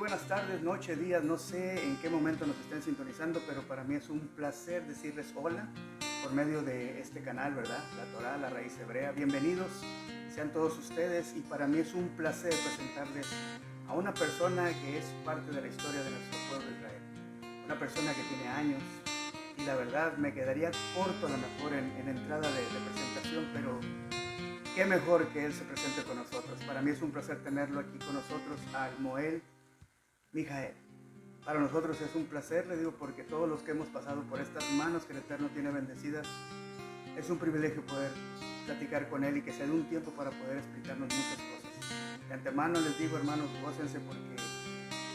buenas tardes, noche, días, no sé en qué momento nos estén sintonizando, pero para mí es un placer decirles hola por medio de este canal, ¿verdad? La Torá, la raíz hebrea. Bienvenidos sean todos ustedes y para mí es un placer presentarles a una persona que es parte de la historia de nuestro pueblo de Israel. Una persona que tiene años y la verdad me quedaría corto a lo mejor en entrada de presentación, pero qué mejor que él se presente con nosotros. Para mí es un placer tenerlo aquí con nosotros, al Moel Mijael. Para nosotros es un placer, le digo, porque todos los que hemos pasado por estas manos que el Eterno tiene bendecidas, es un privilegio poder platicar con él y que se dé un tiempo para poder explicarnos muchas cosas. De antemano les digo, hermanos, gócense porque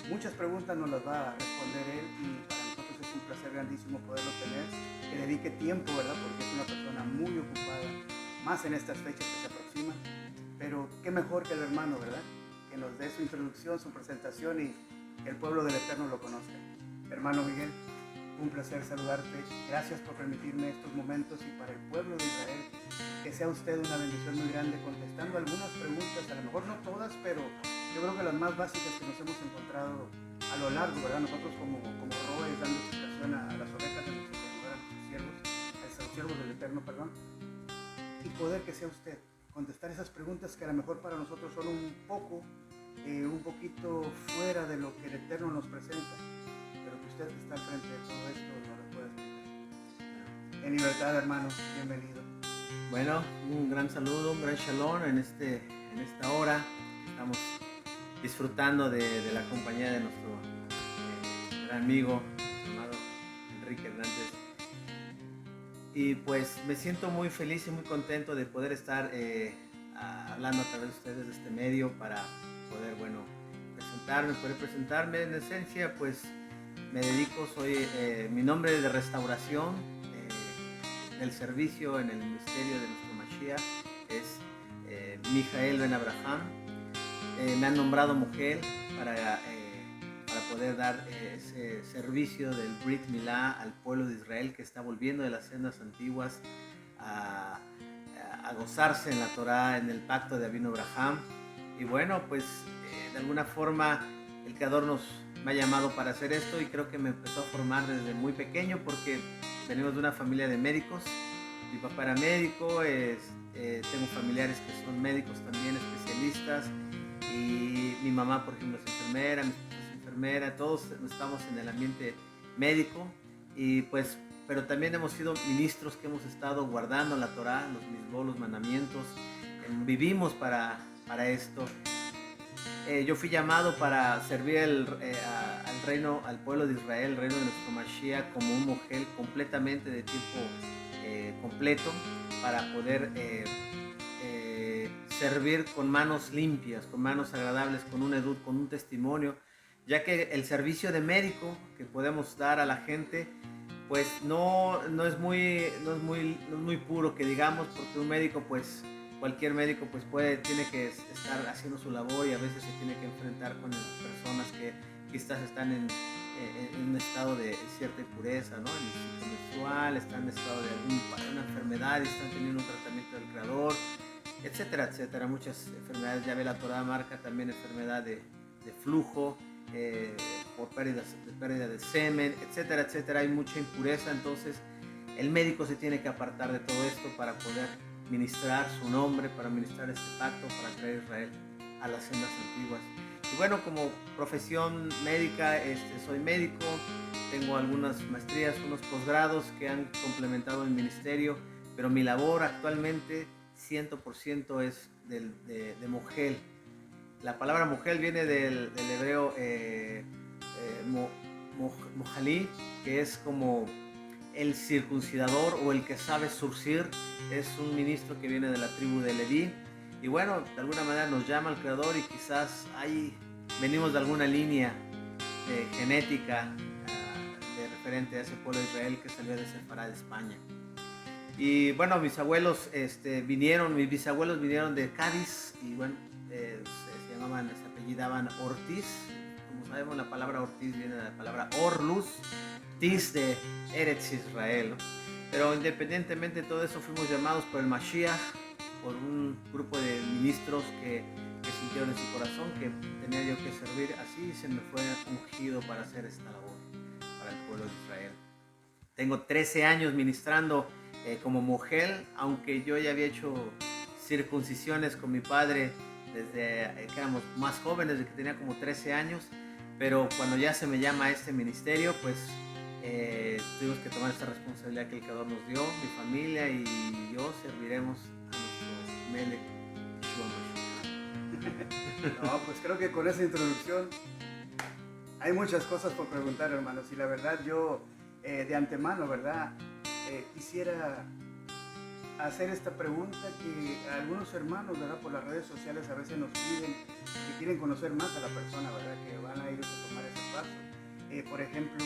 muchas preguntas nos las va a responder él y para nosotros es un placer grandísimo poderlo tener, que dedique tiempo, ¿verdad? Porque es una persona muy ocupada, más en estas fechas que se aproximan, pero qué mejor que el hermano, ¿verdad? Que nos dé su introducción, su presentación y que el pueblo del Eterno lo conozca. Hermano Miguel, un placer saludarte. Gracias por permitirme estos momentos y para el pueblo de Israel, que sea usted una bendición muy grande contestando algunas preguntas, a lo mejor no todas, pero yo creo que las más básicas que nos hemos encontrado a lo largo, ¿verdad? Nosotros como roes dando explicación a las ovejas de nuestro Señor, a los siervos del Eterno, perdón, y poder que sea usted contestar esas preguntas que a lo mejor para nosotros son un poquito fuera de lo que el Eterno nos presenta, pero que usted que está al frente de todo esto nos lo puede explicar. En libertad, hermano, bienvenido. Bueno, un gran saludo, un gran shalom en esta hora. Estamos disfrutando de la compañía de nuestro gran amigo, llamado Enrique Hernández. Y pues me siento muy feliz y muy contento de poder estar hablando a través de ustedes de este medio para poder, poder presentarme. En esencia, pues me dedico, mi nombre de restauración del servicio en el ministerio de nuestro Mashiach es Mijael Ben Abraham. Me han nombrado mujer para poder dar ese servicio del Brit Milá al pueblo de Israel que está volviendo de las sendas antiguas a gozarse en la Torá, en el pacto de Avinu Abraham. Y bueno, pues de alguna forma el Creador me ha llamado para hacer esto y creo que me empezó a formar desde muy pequeño porque venimos de una familia de médicos. Mi papá era médico, tengo familiares que son médicos también, especialistas, y mi mamá, por ejemplo, es enfermera, mi esposa es enfermera, todos estamos en el ambiente médico, y pues, pero también hemos sido ministros que hemos estado guardando la Torá, los mismos, los mandamientos, vivimos para esto. Yo fui llamado para servir al reino, al pueblo de Israel, el reino de nuestro Mashiach, como un mujer completamente de tiempo completo, para poder servir con manos limpias, con manos agradables, con un edut, con un testimonio, ya que el servicio de médico que podemos dar a la gente, pues no es muy puro, que digamos, porque un médico, pues cualquier médico pues tiene que estar haciendo su labor y a veces se tiene que enfrentar con personas que quizás están en un estado de cierta impureza, ¿no? En el ciclo menstrual, están en estado de alguna enfermedad y están teniendo un tratamiento del Creador, etcétera, etcétera. Muchas enfermedades, ya ve la Torah marca también enfermedad de flujo, por pérdida de semen, etcétera, etcétera. Hay mucha impureza, entonces el médico se tiene que apartar de todo esto para poder ministrar su nombre, para ministrar este pacto, para traer a Israel a las sendas antiguas. Y bueno, como profesión médica, soy médico, tengo algunas maestrías, unos posgrados que han complementado el ministerio, pero mi labor actualmente 100% es de Mogel. La palabra Mogel viene del hebreo Mojalí, que es como el circuncidador o el que sabe surcir. Es un ministro que viene de la tribu de Leví y bueno, de alguna manera nos llama el Creador y quizás ahí venimos de alguna línea genética de referente a ese pueblo de Israel que salió de Sefarad, de España. Y bueno, mis bisabuelos vinieron de Cádiz y bueno, se apellidaban Ortiz. Como sabemos, la palabra Ortiz viene de la palabra Orluz, Tiz de Eretz Israel, ¿no? Pero independientemente de todo eso, fuimos llamados por el Mashiach, por un grupo de ministros que sintieron en su corazón que tenía yo que servir, así se me fue ungido para hacer esta labor para el pueblo de Israel. Tengo 13 años ministrando como mujer, aunque yo ya había hecho circuncisiones con mi padre desde que éramos más jóvenes, desde que tenía como 13 años, pero cuando ya se me llama a este ministerio, pues tuvimos que tomar esta responsabilidad que el Creador nos dio. Mi familia y yo serviremos a nuestro Melech Yeshua. No, pues creo que con esa introducción hay muchas cosas por preguntar, hermanos, y la verdad yo de antemano, ¿verdad? Quisiera hacer esta pregunta que algunos hermanos, ¿verdad? Por las redes sociales a veces nos piden que quieren conocer más a la persona, ¿verdad? Que van a ellos a tomar ese paso. Por ejemplo,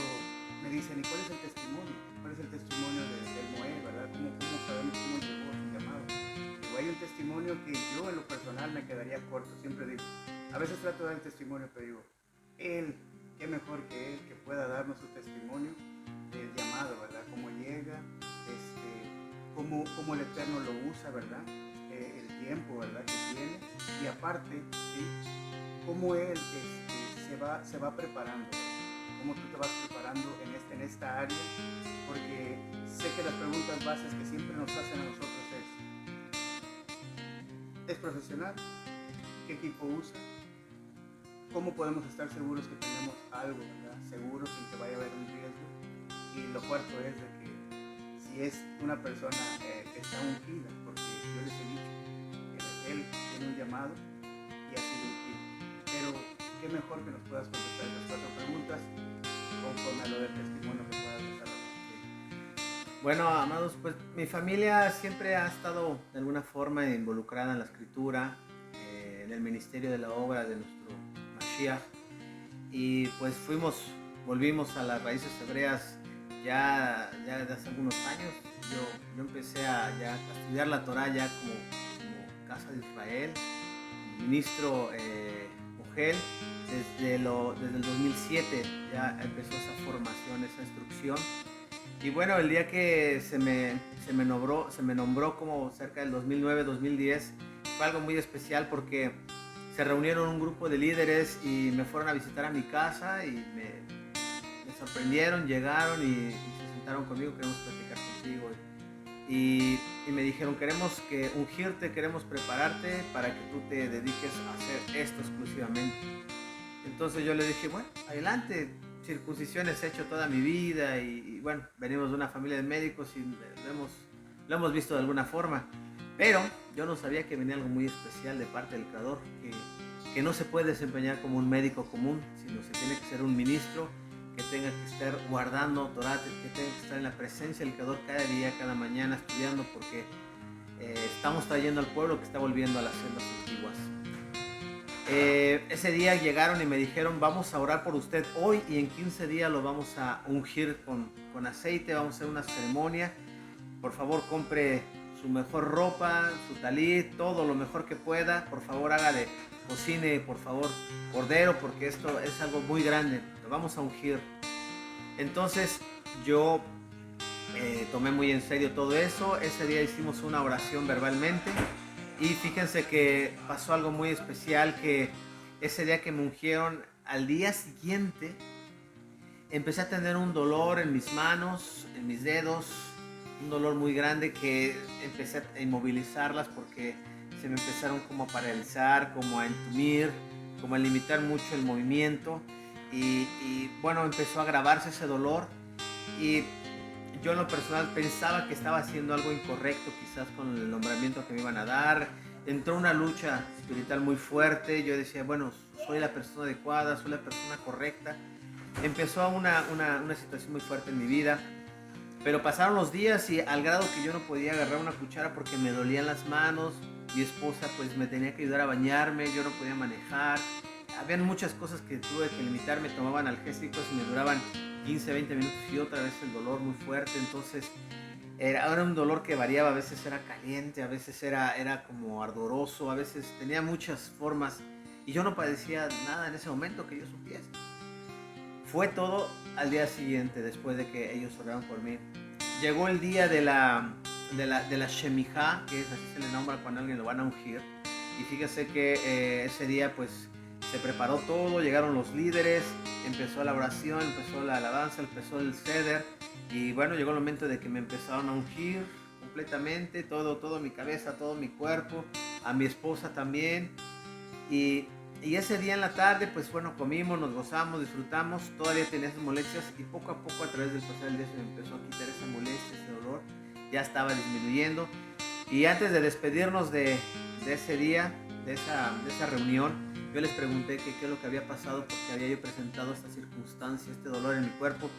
me dicen, ¿y cuál es el testimonio? ¿Cuál es el testimonio del Moé, verdad? ¿Cómo sabemos cómo llegó a su llamado? Digo, hay un testimonio que yo en lo personal me quedaría corto, siempre digo. A veces trato de dar el testimonio, pero digo, él, qué mejor que él que pueda darnos su testimonio del llamado, ¿verdad? Cómo llega, cómo el Eterno lo usa, ¿verdad? El tiempo, ¿verdad? Que tiene. Y aparte, ¿sí? Cómo él se va preparando, ¿verdad? Cómo tú te vas preparando en esta área, porque sé que las preguntas bases que siempre nos hacen a nosotros ¿es profesional? ¿Qué equipo usa? ¿Cómo podemos estar seguros que tenemos algo, ¿verdad? Seguro sin que vaya a haber un riesgo? Y lo cuarto es de que si es una persona que está ungida, porque yo les he dicho que él tiene un llamado y ha sido ungido. Pero qué mejor que nos puedas contestar estas 4 preguntas conforme a lo del testimonio que puedas desarrollar. Bueno, amados, pues mi familia siempre ha estado de alguna forma involucrada en la escritura, en el ministerio de la obra de nuestro Mashiach, y pues volvimos a las raíces hebreas ya desde hace algunos años. Yo empecé a estudiar la Torah ya como Casa de Israel, como ministro mujer, desde el 2007 ya empezó esa formación, esa instrucción. Y bueno, el día que se me nombró como cerca del 2009-2010, fue algo muy especial porque se reunieron un grupo de líderes y me fueron a visitar a mi casa y me sorprendieron, llegaron y se sentaron conmigo, queremos platicar contigo. Y me dijeron, queremos ungirte, queremos prepararte para que tú te dediques a hacer esto exclusivamente. Entonces yo le dije, bueno, adelante, circuncisiones he hecho toda mi vida y bueno, venimos de una familia de médicos y lo hemos visto de alguna forma. Pero yo no sabía que venía algo muy especial de parte del Creador, que no se puede desempeñar como un médico común, sino se tiene que ser un ministro que tenga que estar guardando Torah, que tenga que estar en la presencia del Creador cada día, cada mañana, estudiando, porque estamos trayendo al pueblo que está volviendo a las sendas antiguas. Ese día llegaron y me dijeron, vamos a orar por usted hoy y en 15 días lo vamos a ungir con aceite, vamos a hacer una ceremonia. Por favor, compre su mejor ropa, su talit, todo lo mejor que pueda. Por favor, cocine, por favor, cordero, porque esto es algo muy grande. Lo vamos a ungir. Entonces, yo tomé muy en serio todo eso. Ese día hicimos una oración verbalmente. Y fíjense que pasó algo muy especial, que ese día que me ungieron, al día siguiente empecé a tener un dolor en mis manos, en mis dedos, un dolor muy grande que empecé a inmovilizarlas porque se me empezaron como a paralizar, como a entumir, como a limitar mucho el movimiento y bueno, empezó a agravarse ese dolor y yo en lo personal pensaba que estaba haciendo algo incorrecto quizás con el nombramiento que me iban a dar. Entró una lucha espiritual muy fuerte. Yo decía, bueno, soy la persona adecuada, soy la persona correcta. Empezó una situación muy fuerte en mi vida. Pero pasaron los días y al grado que yo no podía agarrar una cuchara porque me dolían las manos. Mi esposa pues me tenía que ayudar a bañarme, yo no podía manejar. Habían muchas cosas que tuve que limitarme, tomaban analgésicos y me duraban 15, 20 minutos y otra vez el dolor muy fuerte. Entonces era un dolor que variaba, a veces era caliente, a veces era como ardoroso, a veces tenía muchas formas y yo no padecía nada en ese momento que yo supiese. Fue todo al día siguiente, después de que ellos oraron por mí. Llegó el día de la Shemijá, que es así se le nombra cuando a alguien lo van a ungir. y fíjese que ese día pues se preparó todo, llegaron los líderes, empezó la oración, empezó la alabanza, empezó el ceder, y bueno, llegó el momento de que me empezaron a ungir completamente, todo mi cabeza, todo mi cuerpo, a mi esposa también, y ese día en la tarde, pues bueno, comimos, nos gozamos, disfrutamos, todavía tenía esas molestias, y poco a poco a través del pasar del día se me empezó a quitar esa molestia, ese dolor, ya estaba disminuyendo. Y antes de despedirnos de ese día, de esa reunión, yo les pregunté qué es lo que había pasado, porque había yo presentado esta circunstancia, este dolor en mi cuerpo.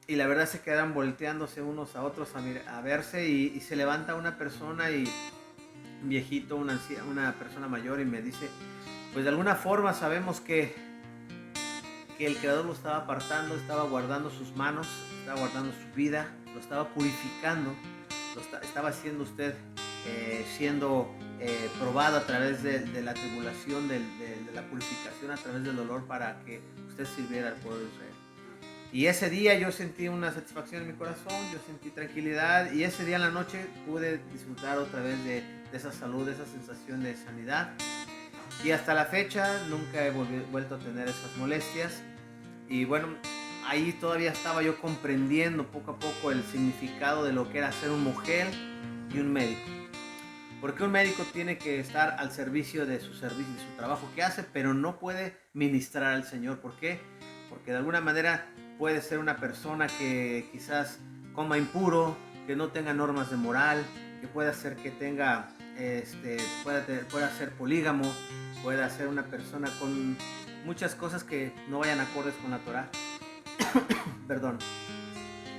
Y la verdad se quedan volteándose unos a otros a verse, y se levanta una persona, y un viejito, una persona mayor, y me dice, pues de alguna forma sabemos que el Creador lo estaba apartando, estaba guardando sus manos, estaba guardando su vida, lo estaba purificando, estaba haciendo usted siendo probado a través de la tribulación, de la purificación, a través del dolor, para que usted sirviera al pueblo de Israel. Y ese día yo sentí una satisfacción en mi corazón, yo sentí tranquilidad, y ese día en la noche pude disfrutar otra vez de esa salud, de esa sensación de sanidad. Y hasta la fecha nunca he vuelto a tener esas molestias. Y bueno, ahí todavía estaba yo comprendiendo poco a poco el significado de lo que era ser un mujer y un médico. Porque un médico tiene que estar al servicio de su trabajo que hace, pero no puede ministrar al Señor. ¿Por qué? Porque de alguna manera puede ser una persona que quizás coma impuro, que no tenga normas de moral, que pueda ser que tenga, pueda ser polígamo, pueda ser una persona con muchas cosas que no vayan acordes con la Torá. Perdón.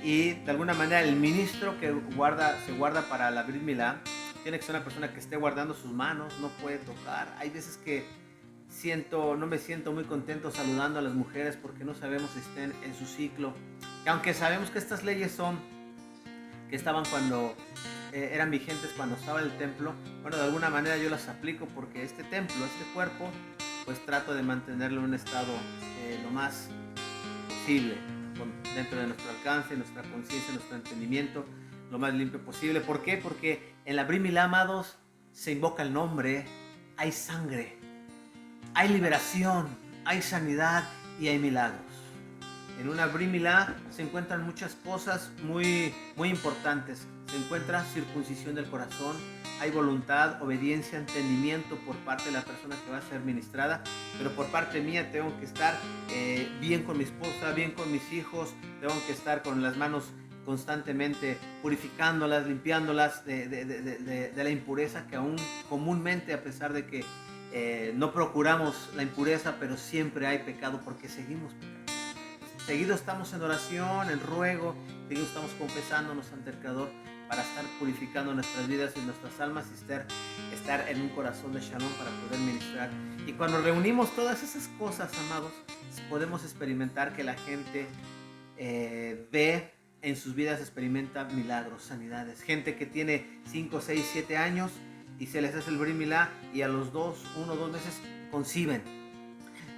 Y de alguna manera el ministro que se guarda para la Brit Milá tiene que ser una persona que esté guardando sus manos, no puede tocar. Hay veces que no me siento muy contento saludando a las mujeres, porque no sabemos si estén en su ciclo. Que aunque sabemos que estas leyes que estaban cuando eran vigentes cuando estaba el templo, bueno, de alguna manera yo las aplico, porque este templo, este cuerpo, pues trato de mantenerlo en un estado lo más posible, dentro de nuestro alcance, nuestra conciencia, nuestro entendimiento, lo más limpio posible. ¿Por qué? Porque en la Brit Milá, amados, se invoca el nombre, hay sangre, hay liberación, hay sanidad y hay milagros. En una Brit Milá se encuentran muchas cosas muy importantes. Se encuentra circuncisión del corazón, hay voluntad, obediencia, entendimiento por parte de la persona que va a ser ministrada, pero por parte mía tengo que estar bien con mi esposa, bien con mis hijos, tengo que estar con las manos constantemente purificándolas, limpiándolas de la impureza que aún comúnmente, a pesar de que no procuramos la impureza, pero siempre hay pecado, porque seguimos pecando. Seguido estamos en oración, en ruego, seguido estamos confesándonos ante el Creador para estar purificando nuestras vidas y nuestras almas, y estar en un corazón de shalom para poder ministrar. Y cuando reunimos todas esas cosas, amados, podemos experimentar que la gente ve en sus vidas, experimenta milagros, sanidades. Gente que tiene 5, 6, 7 años y se les hace el Brit Milá, y a los 1 o 2 meses conciben.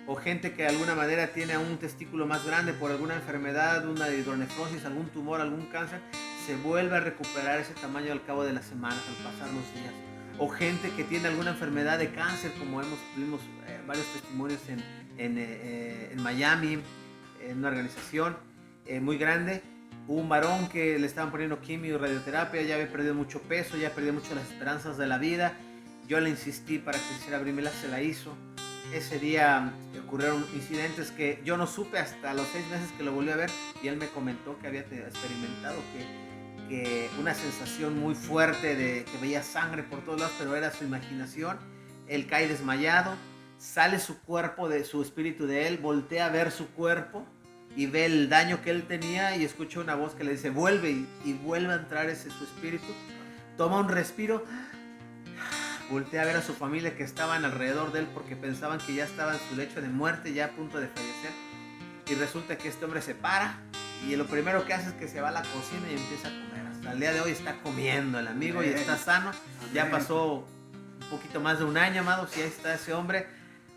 O gente que de alguna manera tiene un testículo más grande por alguna enfermedad, una hidronefrosis, algún tumor, algún cáncer, se vuelve a recuperar ese tamaño al cabo de las semanas, al pasar los días. O gente que tiene alguna enfermedad de cáncer, como tuvimos varios testimonios en Miami, en una organización muy grande. Hubo un varón que le estaban poniendo quimio y radioterapia, ya había perdido mucho peso, ya perdió mucho las esperanzas de la vida. Yo le insistí para que hiciera Brit Milá, se la hizo. Ese día ocurrieron incidentes que yo no supe hasta los 6 meses que lo volví a ver, y él me comentó que había experimentado que una sensación muy fuerte de que veía sangre por todos lados, pero era su imaginación. Él cae desmayado, sale su cuerpo, de su espíritu de él, voltea a ver su cuerpo y ve el daño que él tenía, y escucha una voz que le dice vuelve, y vuelve a entrar su espíritu, toma un respiro, voltea a ver a su familia que estaban alrededor de él, porque pensaban que ya estaba en su lecho de muerte, ya a punto de fallecer, y resulta que este hombre se para, y lo primero que hace es que se va a la cocina y empieza a comer. Hasta el día de hoy está comiendo el amigo. Amén. Y está sano. Amén. Ya pasó un poquito más de un año, amados, y ahí está ese hombre.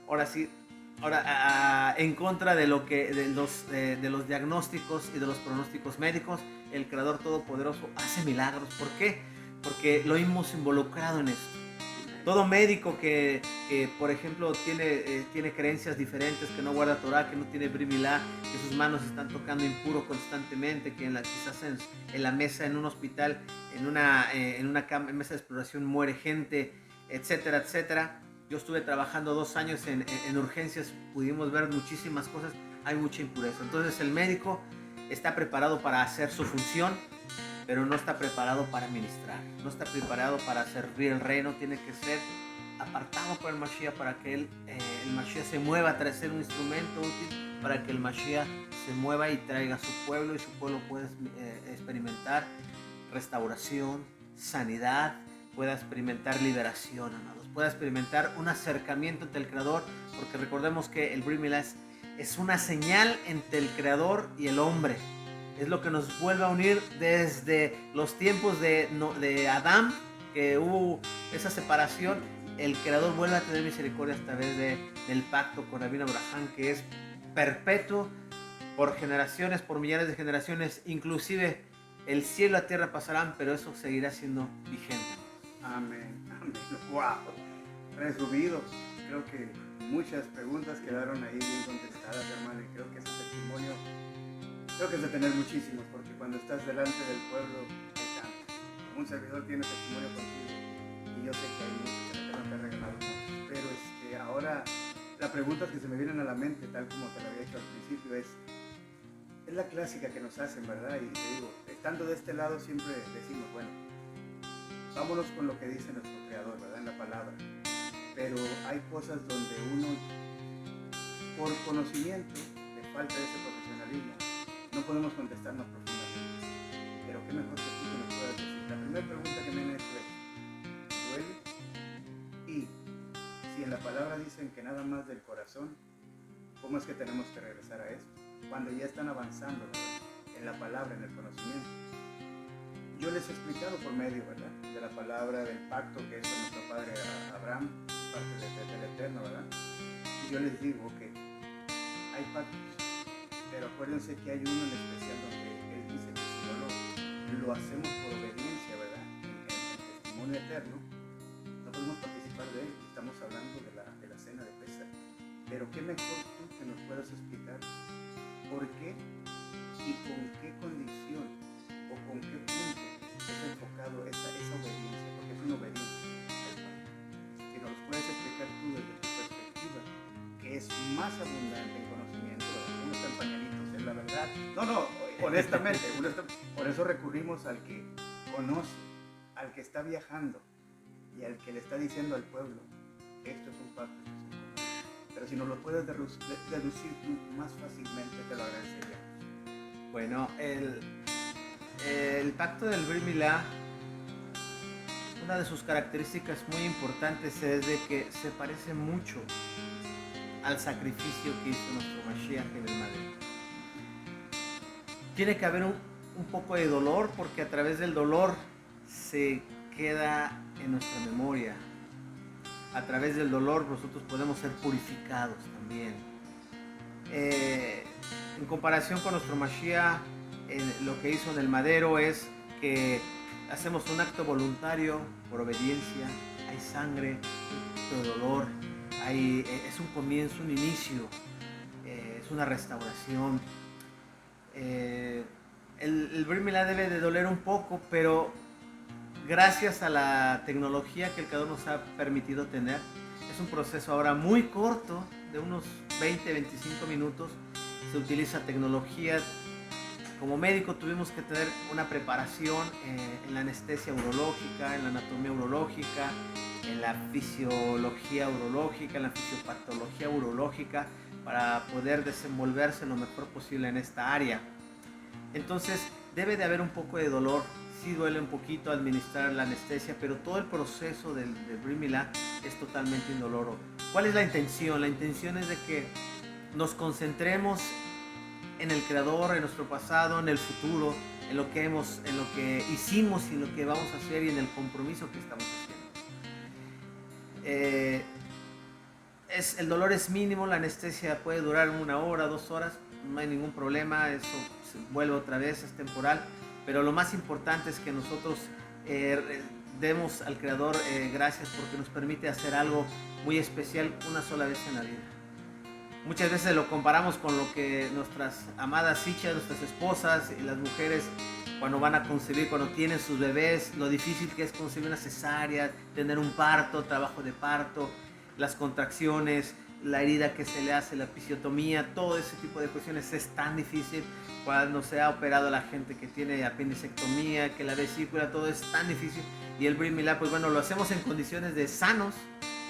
Ahora sí, en contra de los diagnósticos y de los pronósticos médicos, el Creador Todopoderoso hace milagros. ¿Por qué? Porque lo hemos involucrado en esto. Todo médico que, por ejemplo, tiene creencias diferentes, que no guarda Torah, que no tiene Brit Milá, que sus manos están tocando impuro constantemente, que quizás en la mesa, en un hospital, en una mesa de exploración muere gente, etcétera, etcétera. Yo estuve trabajando 2 años en urgencias, pudimos ver muchísimas cosas, hay mucha impureza. Entonces el médico está preparado para hacer su función, pero no está preparado para ministrar, no está preparado para servir el reino, tiene que ser apartado por el Mashiach para que el Mashiach se mueva, tras ser un instrumento útil para que el Mashiach se mueva y traiga a su pueblo y su pueblo pueda experimentar restauración, sanidad, pueda experimentar liberación, amados, pueda experimentar un acercamiento ante el Creador, porque recordemos que el Brit Milá es una señal entre el Creador y el hombre. Es lo que nos vuelve a unir desde los tiempos de Adán, que hubo esa separación. El Creador vuelve a tener misericordia a través del pacto con Rabino Abraham, que es perpetuo por generaciones, por millares de generaciones. Inclusive el cielo y la tierra pasarán, pero eso seguirá siendo vigente. Amén, amén. Wow, resumido. Creo que muchas preguntas quedaron ahí bien contestadas, hermano, y creo que ese testimonio es de tener muchísimos, porque cuando estás delante del pueblo hay tanto. Un servidor tiene testimonio contigo y yo sé que hay muchos que no te han regalado muchos, pero ahora la pregunta que se me vienen a la mente, tal como te la había hecho al principio, es la clásica que nos hacen, ¿verdad? Y te digo, estando de este lado siempre decimos, bueno, vámonos con lo que dice nuestro Creador, ¿verdad? En la palabra. Pero hay cosas donde uno, por conocimiento, le falta ese profesionalismo, no podemos contestar más profundamente. Pero qué mejor que tú que nos puedas decir. La primera pregunta que me han hecho es, ¿duele? Y si en la palabra dicen que nada más del corazón, ¿cómo es que tenemos que regresar a esto? Cuando ya están avanzando, ¿verdad? En la palabra, en el conocimiento. Yo les he explicado por medio, ¿verdad? De la palabra, del pacto que hizo nuestro padre Abraham, parte del Eterno, ¿verdad? Y yo les digo que hay pactos, pero acuérdense que hay uno en especial donde él dice que si no lo hacemos por obediencia, ¿verdad? En el testimonio eterno, no podemos participar de él. Estamos hablando de la cena de Pesach. Pero qué mejor tú que nos puedas explicar por qué y con qué condición o con qué punto es enfocado esa obediencia, porque es una obediencia al pacto. Si nos los puedes explicar tú desde tu perspectiva, que es más abundante en conocimiento, ¿verdad? Uno está en pañalitos, es la verdad. No, honestamente, por eso recurrimos al que conoce, al que está viajando y al que le está diciendo al pueblo, esto es un pacto, esto es un compromiso. Pero si nos lo puedes deducir tú más fácilmente, te lo agradecería. Bueno, el pacto del Brit Milá, una de sus características muy importantes es de que se parece mucho al sacrificio que hizo nuestro Mashiach en el madero. Tiene que haber un poco de dolor, porque a través del dolor se queda en nuestra memoria. A través del dolor nosotros podemos ser purificados también. En comparación con nuestro Mashiach, lo que hizo en el madero es que hacemos un acto voluntario por obediencia. Hay sangre, un acto de dolor, es un comienzo, un inicio, es una restauración. El Brit Milá debe de doler un poco, pero gracias a la tecnología que el Creador nos ha permitido tener, es un proceso ahora muy corto, de unos 20-25 minutos. Se utiliza tecnología. Como médico tuvimos que tener una preparación en la anestesia urológica, en la anatomía urológica, en la fisiología urológica, en la fisiopatología urológica, para poder desenvolverse lo mejor posible en esta área. Entonces debe de haber un poco de dolor. Sí duele un poquito administrar la anestesia, pero todo el proceso del Brit Milá es totalmente indoloro. ¿Cuál es la intención? La intención es de que nos concentremos en el Creador, en nuestro pasado, en el futuro, en lo que hicimos y lo que vamos a hacer y en el compromiso que estamos haciendo. El dolor es mínimo, la anestesia puede durar 1 hora, 2 horas, no hay ningún problema, eso se vuelve otra vez, es temporal, pero lo más importante es que nosotros demos al Creador gracias porque nos permite hacer algo muy especial una sola vez en la vida. Muchas veces lo comparamos con lo que nuestras amadas hijas, nuestras esposas y las mujeres cuando van a concebir, cuando tienen sus bebés, lo difícil que es concebir una cesárea, tener un parto, trabajo de parto, las contracciones, la herida que se le hace, la episiotomía, todo ese tipo de cuestiones es tan difícil. Cuando se ha operado a la gente que tiene apendicectomía, que la vesícula, todo es tan difícil. Y el Brit Milá, pues bueno, lo hacemos en condiciones de sanos,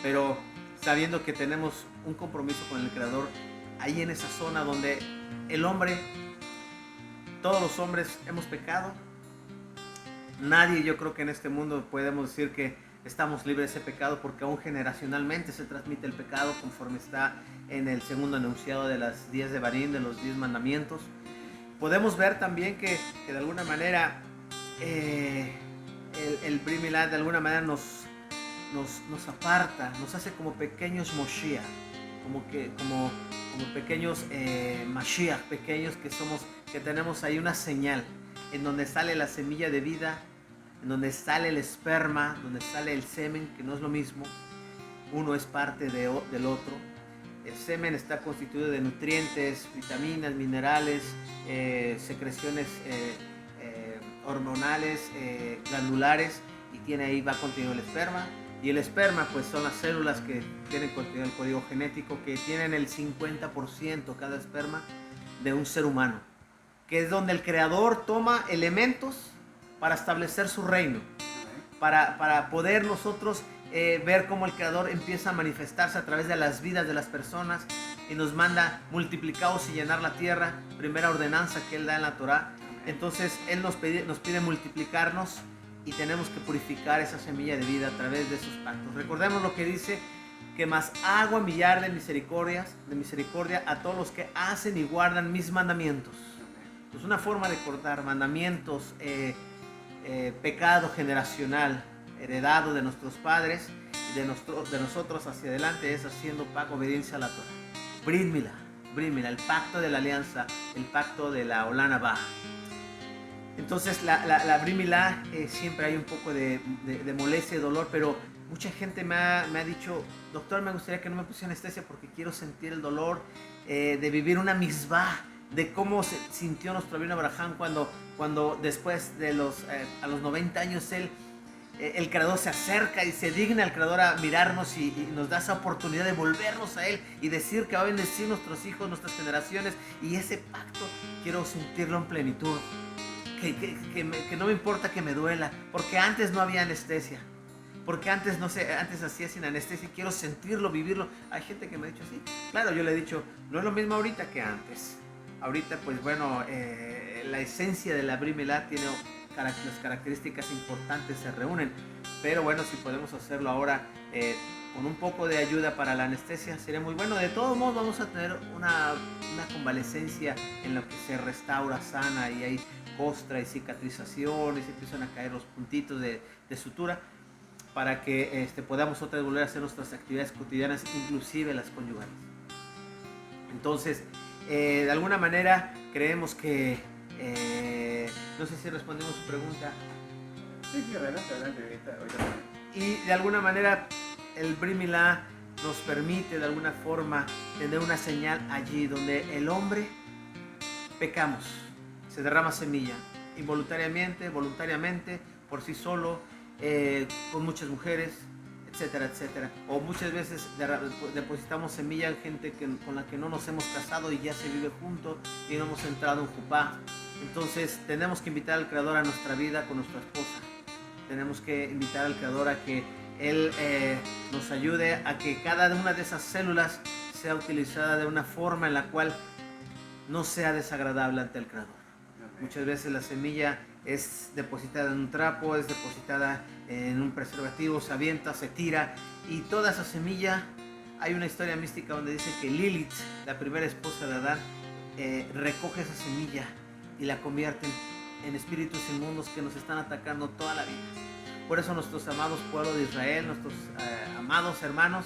pero sabiendo que tenemos un compromiso con el Creador ahí en esa zona donde el hombre, todos los hombres hemos pecado. Nadie, yo creo que en este mundo podemos decir que estamos libres de ese pecado, porque aún generacionalmente se transmite el pecado conforme está en el segundo enunciado de las 10 de Barín, de los 10 mandamientos. Podemos ver también que de alguna manera el Brit Milá de alguna manera nos aparta, nos hace como pequeños Moshiach, como pequeños Mashiach, pequeños que tenemos ahí una señal en donde sale la semilla de vida, en donde sale el esperma, donde sale el semen, que no es lo mismo, uno es parte del otro. El semen está constituido de nutrientes, vitaminas, minerales, secreciones hormonales, glandulares, y ahí va contenido el esperma. Y el esperma pues son las células que tienen contenido el código genético, que tienen el 50% cada esperma de un ser humano, que es donde el Creador toma elementos para establecer su reino, para poder nosotros ver cómo el Creador empieza a manifestarse a través de las vidas de las personas y nos manda multiplicaos y llenar la tierra, primera ordenanza que Él da en la Torá. Entonces Él nos pide multiplicarnos y tenemos que purificar esa semilla de vida a través de esos pactos. Recordemos lo que dice, que más hago millar de misericordia a todos los que hacen y guardan mis mandamientos. Es una forma de cortar mandamientos, pecado generacional heredado de nuestros padres y de nosotros hacia adelante, es haciendo obediencia a la Torah. Brit Milá, el pacto de la alianza, el pacto de la Olam Abba. Entonces la Brit Milá, siempre hay un poco de molestia y dolor, pero mucha gente me ha dicho, doctor, me gustaría que no me pusiera anestesia porque quiero sentir el dolor de vivir una mitzvah, de cómo se sintió nuestro Rabino Abraham cuando después de a los 90 años el Creador se acerca y se digna el Creador a mirarnos y nos da esa oportunidad de volvernos a Él y decir que va a bendecir nuestros hijos, nuestras generaciones, y ese pacto quiero sentirlo en plenitud, que no me importa que me duela, porque antes no había anestesia, porque antes hacía sin anestesia, y quiero sentirlo, vivirlo. Hay gente que me ha dicho así, claro, yo le he dicho, no es lo mismo ahorita que antes. Ahorita pues bueno, la esencia de la Brit Milá tiene las características importantes, se reúnen, pero bueno, si podemos hacerlo ahora con un poco de ayuda para la anestesia sería muy bueno. De todos modos vamos a tener una convalecencia en lo que se restaura, sana, y hay costra y cicatrizaciones, y empiezan a caer los puntitos de sutura, para que podamos otra vez volver a hacer nuestras actividades cotidianas, inclusive las conyugales. Entonces, de alguna manera creemos que no sé si respondimos su pregunta. Sí, adelante, ahorita. Y de alguna manera el Brit Milá nos permite de alguna forma tener una señal allí donde el hombre pecamos, se derrama semilla, involuntariamente, voluntariamente, por sí solo, con muchas mujeres, etcétera, etcétera. O muchas veces depositamos semilla en gente con la que no nos hemos casado y ya se vive juntos y no hemos entrado en jupá. Entonces tenemos que invitar al Creador a nuestra vida con nuestra esposa. Tenemos que invitar al Creador a que Él nos ayude a que cada una de esas células sea utilizada de una forma en la cual no sea desagradable ante el Creador. Muchas veces la semilla es depositada en un trapo, es depositada en un preservativo, se avienta, se tira, y toda esa semilla, hay una historia mística donde dice que Lilith, la primera esposa de Adán, recoge esa semilla y la convierte en espíritus inmundos que nos están atacando toda la vida. Por eso nuestros amados pueblos de Israel, nuestros amados hermanos,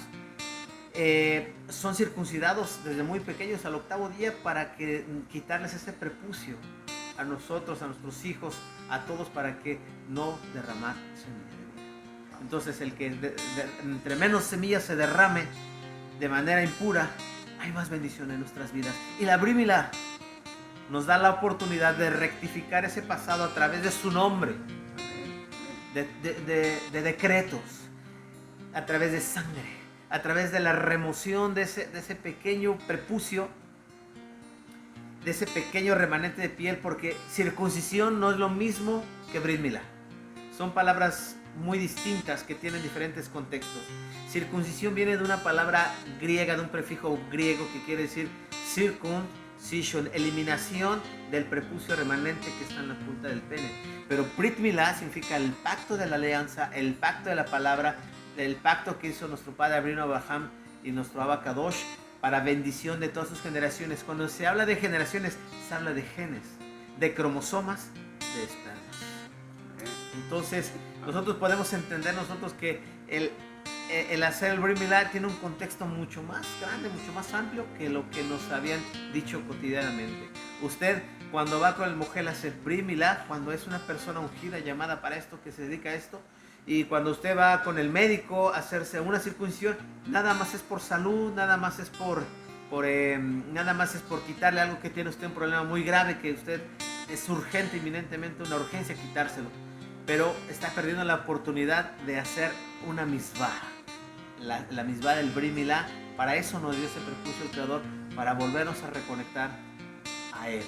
son circuncidados desde muy pequeños al 8º día para quitarles ese prepucio a nosotros, a nuestros hijos, a todos, para que no derramar semilla de vida. Entonces el que entre menos semillas se derrame de manera impura, hay más bendición en nuestras vidas. Y la Brit Milá nos da la oportunidad de rectificar ese pasado a través de su nombre, de decretos, a través de sangre, a través de la remoción de ese pequeño prepucio, de ese pequeño remanente de piel, porque circuncisión no es lo mismo que Brit Milá. Son palabras muy distintas que tienen diferentes contextos. Circuncisión viene de una palabra griega, de un prefijo griego que quiere decir circuncision, eliminación del prepucio remanente que está en la punta del pene. Pero Brit Milá significa el pacto de la alianza, el pacto de la palabra, el pacto que hizo nuestro padre Abraham Abraham y nuestro Abba Kadosh para bendición de todas sus generaciones. Cuando se habla de generaciones, se habla de genes, de cromosomas, de espermas. Entonces, nosotros podemos entender que el hacer el Brit Milá tiene un contexto mucho más grande, mucho más amplio que lo que nos habían dicho cotidianamente. Usted, cuando va con el mujer a hacer Brit Milá, cuando es una persona ungida llamada para esto, que se dedica a esto, y cuando usted va con el médico a hacerse una circuncisión, nada más es por salud, nada más es por quitarle algo que tiene usted, un problema muy grave, que usted es urgente, inminentemente una urgencia quitárselo. Pero está perdiendo la oportunidad de hacer una misvá, la misvá del Brit Milá. Para eso nos dio ese prepucio el Creador, para volvernos a reconectar a Él,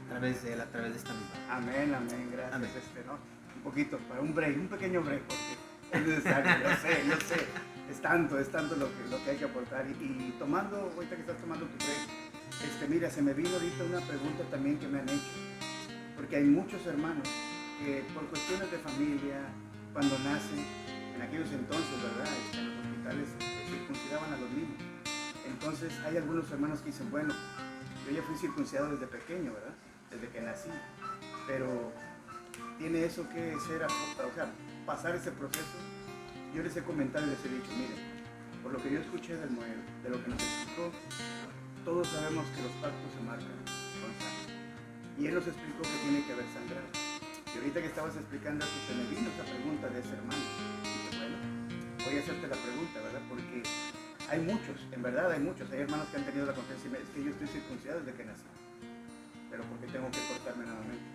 a través de esta misvá. Amén, amén, gracias. Amén. ¿No? Un poquito, para un pequeño break, porque es necesario, yo sé, es tanto lo que hay que aportar. Y tomando, ahorita que estás tomando tu break, mira, se me vino ahorita una pregunta también que me han hecho, porque hay muchos hermanos que por cuestiones de familia, cuando nacen, en aquellos entonces, ¿verdad? En los hospitales circuncidaban a los niños. Entonces hay algunos hermanos que dicen, bueno, yo ya fui circuncidado desde pequeño, ¿verdad? Desde que nací, pero tiene eso que ser, o sea, pasar ese proceso. Yo les he comentado y les he dicho, miren, por lo que yo escuché del Moed, de lo que nos explicó, todos sabemos que los pactos se marcan con sangre. Y él nos explicó que tiene que haber sangrado. Y ahorita que estabas explicando eso, se me vino esa pregunta de ese hermano. Y dije, bueno, voy a hacerte la pregunta, ¿verdad? Porque hay muchos, en verdad hay muchos. Hay hermanos que han tenido la confianza y me dicen, es que yo estoy circuncidado desde que nací. Pero ¿por qué tengo que cortarme nuevamente?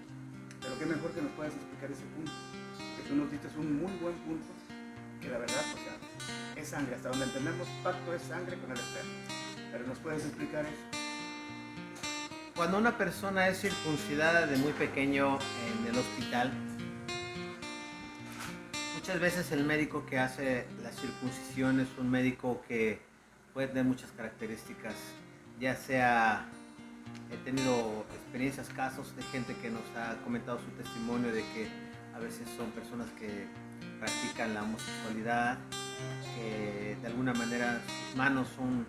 Pero qué mejor que nos puedas explicar ese punto. Que tú nos diste un muy buen punto, que la verdad, o sea, es sangre. Hasta donde entendemos, pacto es sangre con el Eterno. Pero ¿nos puedes explicar eso? Cuando una persona es circuncidada de muy pequeño en el hospital, muchas veces el médico que hace la circuncisión es un médico que puede tener muchas características, ya sea, he tenido experiencias, casos de gente que nos ha comentado su testimonio de que a veces son personas que practican la homosexualidad, que de alguna manera sus manos son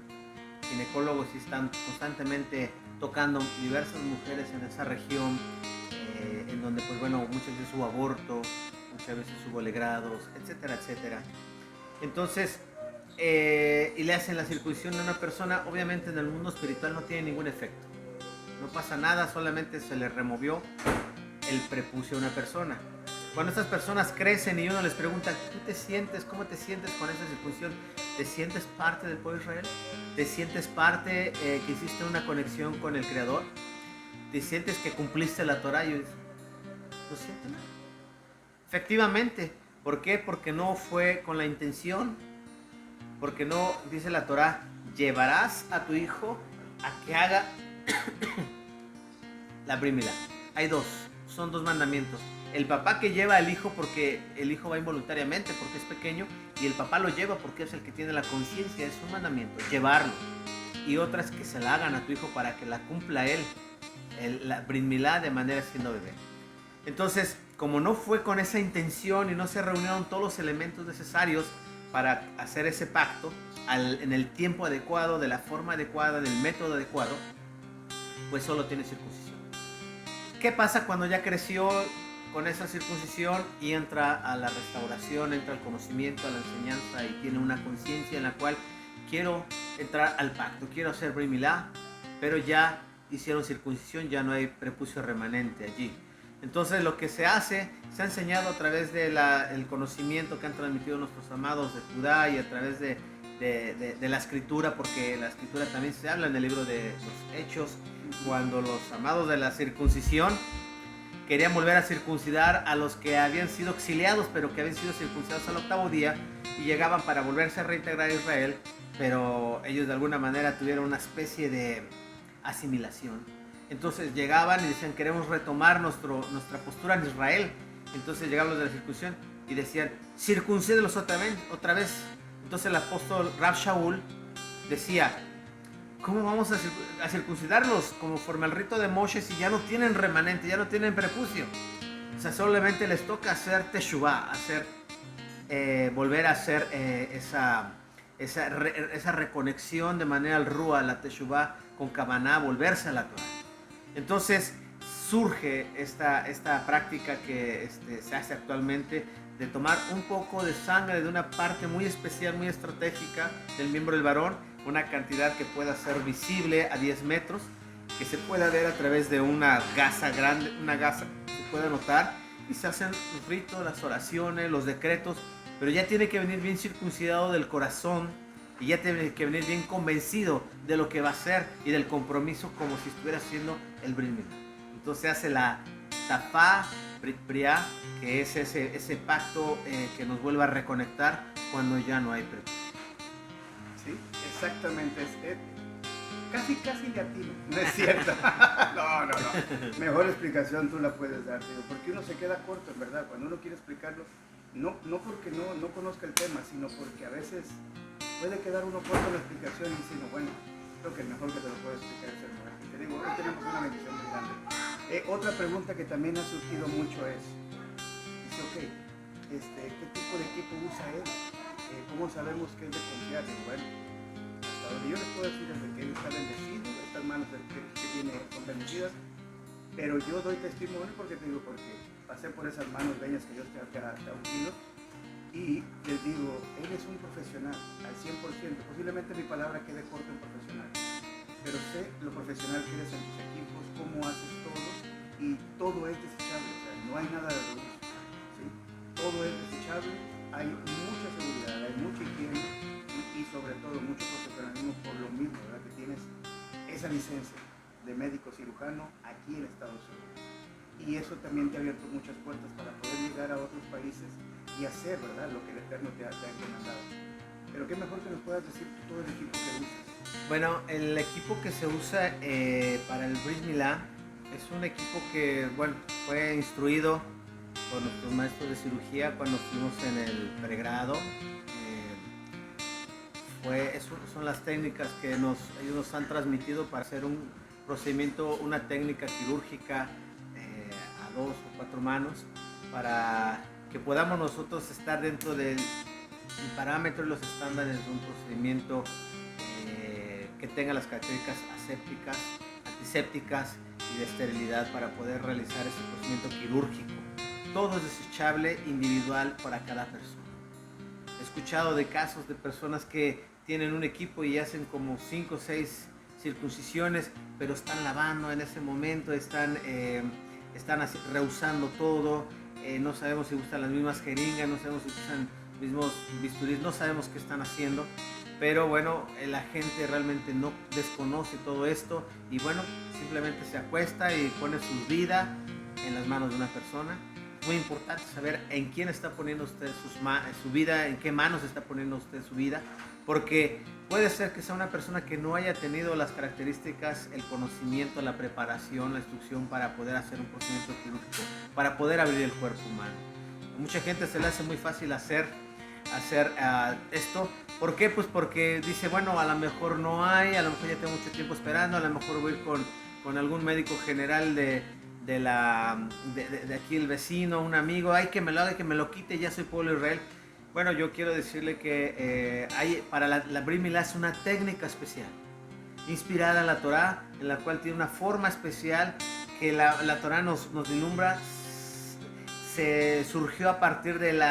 ginecólogos y están constantemente tocando diversas mujeres en esa región, en donde pues bueno, muchas veces hubo aborto, muchas veces hubo legrados, etcétera, etcétera. Entonces, y le hacen la circuncisión a una persona, obviamente en el mundo espiritual no tiene ningún efecto. No pasa nada, solamente se le removió el prepucio a una persona. Cuando estas personas crecen y uno les pregunta, ¿tú te sientes? ¿Cómo te sientes con esa circuncisión? ¿Te sientes parte del pueblo de Israel? ¿Te sientes parte que hiciste una conexión con el Creador? ¿Te sientes que cumpliste la Torah? Y yo, no siento nada. Efectivamente. ¿Por qué? Porque no fue con la intención. Porque no, dice la Torah, llevarás a tu hijo a que haga la Brit Milá. Hay son dos mandamientos. El papá que lleva al hijo porque el hijo va involuntariamente porque es pequeño, y el papá lo lleva porque es el que tiene la conciencia, es un mandamiento, llevarlo. Y otras que se la hagan a tu hijo para que la cumpla él, la Brit Milá de manera siendo bebé. Entonces, como no fue con esa intención y no se reunieron todos los elementos necesarios para hacer ese pacto en el tiempo adecuado, de la forma adecuada, del método adecuado, pues solo tiene circuncisión. ¿Qué pasa cuando ya creció con esa circuncisión y entra a la restauración, entra al conocimiento, a la enseñanza y tiene una conciencia en la cual quiero entrar al pacto, quiero hacer Brit Milá, pero ya hicieron circuncisión, ya no hay prepucio remanente allí? Entonces lo que se ha enseñado a través del conocimiento que han transmitido nuestros amados de Judá y a través de la escritura, porque la escritura también se habla en el libro de los Hechos, cuando los amados de la circuncisión querían volver a circuncidar a los que habían sido exiliados, pero que habían sido circuncidados al 8º día y llegaban para volverse a reintegrar a Israel, pero ellos de alguna manera tuvieron una especie de asimilación. Entonces llegaban y decían, queremos retomar nuestra postura en Israel. Entonces llegaban los de la circuncisión y decían, circuncídelos otra vez. Entonces el apóstol Rab Shaul decía, ¿cómo vamos a circuncidarlos conforme al rito de Moshe si ya no tienen remanente, ya no tienen prepucio? O sea, solamente les toca hacer teshuvah, volver a hacer esa reconexión de manera al Ruah, la teshuvah con Kavaná, volverse a la Torah. Entonces surge esta práctica que se hace actualmente de tomar un poco de sangre de una parte muy especial, muy estratégica del miembro del varón, una cantidad que pueda ser visible a 10 metros, que se pueda ver a través de una gasa grande, una gasa que se pueda notar, y se hacen los ritos, las oraciones, los decretos, pero ya tiene que venir bien circuncidado del corazón y ya tiene que venir bien convencido de lo que va a hacer y del compromiso, como si estuviera haciendo el Brit Milá. Entonces se hace la Tafá Brit Priá, que es ese pacto que nos vuelve a reconectar cuando ya no hay prepucio. Sí, exactamente. Casi latino, no es cierto. No. Mejor explicación tú la puedes dar, tío, porque uno se queda corto, en verdad, cuando uno quiere explicarlo, no porque no conozca el tema, sino porque a veces puede quedar uno corto en la explicación y diciendo, bueno, creo que el mejor que te lo puedo explicar es el mujer. Y te digo, hoy tenemos una bendición muy grande. Otra pregunta que también ha surgido mucho es, dice, ok, ¿qué tipo de equipo usa él? ¿Cómo sabemos que es de confiar? Digo, bueno, hasta donde yo les puedo decir es de que él está bendecido, estas manos que tiene son bendecidas, pero yo doy testimonio porque pasé por esas manos bellas que Dios te ha ungido, y les digo, él es un profesional al 100%, posiblemente mi palabra quede corta en profesional, pero sé lo profesional que eres en tus equipos, cómo haces todo, y todo es desechable, o sea, no hay nada de uso, ¿sí? Todo es desechable, hay mucha seguridad, hay mucha higiene y sobre todo mucho profesionalismo por lo mismo, ¿verdad? Que tienes esa licencia de médico cirujano aquí en Estados Unidos. Y eso también te ha abierto muchas puertas para poder llegar a otros países y hacer, ¿verdad?, lo que el Eterno te ha encomendado. Pero qué mejor que nos puedas decir todo el equipo que usas. Bueno, el equipo que se usa para el Brit Milá es un equipo que, bueno, fue instruido por nuestros maestros de cirugía cuando fuimos en el pregrado. Son las técnicas que ellos nos han transmitido para hacer un procedimiento, una técnica quirúrgica a 2 o 4 manos, para que podamos nosotros estar dentro del parámetro y los estándares de un procedimiento que tenga las características asépticas, antisépticas y de esterilidad para poder realizar ese procedimiento quirúrgico. Todo es desechable, individual para cada persona. He escuchado de casos de personas que tienen un equipo y hacen como 5 o 6 circuncisiones, pero están lavando en ese momento, están rehusando todo, no sabemos si usan las mismas jeringas, no sabemos si usan los mismos bisturís, no sabemos qué están haciendo, pero bueno, la gente realmente no desconoce todo esto y bueno, simplemente se acuesta y pone su vida en las manos de una persona. Muy importante saber en quién está poniendo usted su vida, en qué manos está poniendo usted su vida, porque puede ser que sea una persona que no haya tenido las características, el conocimiento, la preparación, la instrucción para poder hacer un procedimiento quirúrgico, para poder abrir el cuerpo humano. A mucha gente se le hace muy fácil hacer esto. ¿Por qué? Pues porque dice, bueno, a lo mejor no hay, a lo mejor ya tengo mucho tiempo esperando, a lo mejor voy a ir con algún médico general de aquí el vecino, un amigo, ay, que me lo haga, que me lo quite, ya soy pueblo de Israel. Bueno, yo quiero decirle que para la Brit Milá es una técnica especial, inspirada en la Torá, en la cual tiene una forma especial que la Torá nos ilumbra. Se surgió a partir del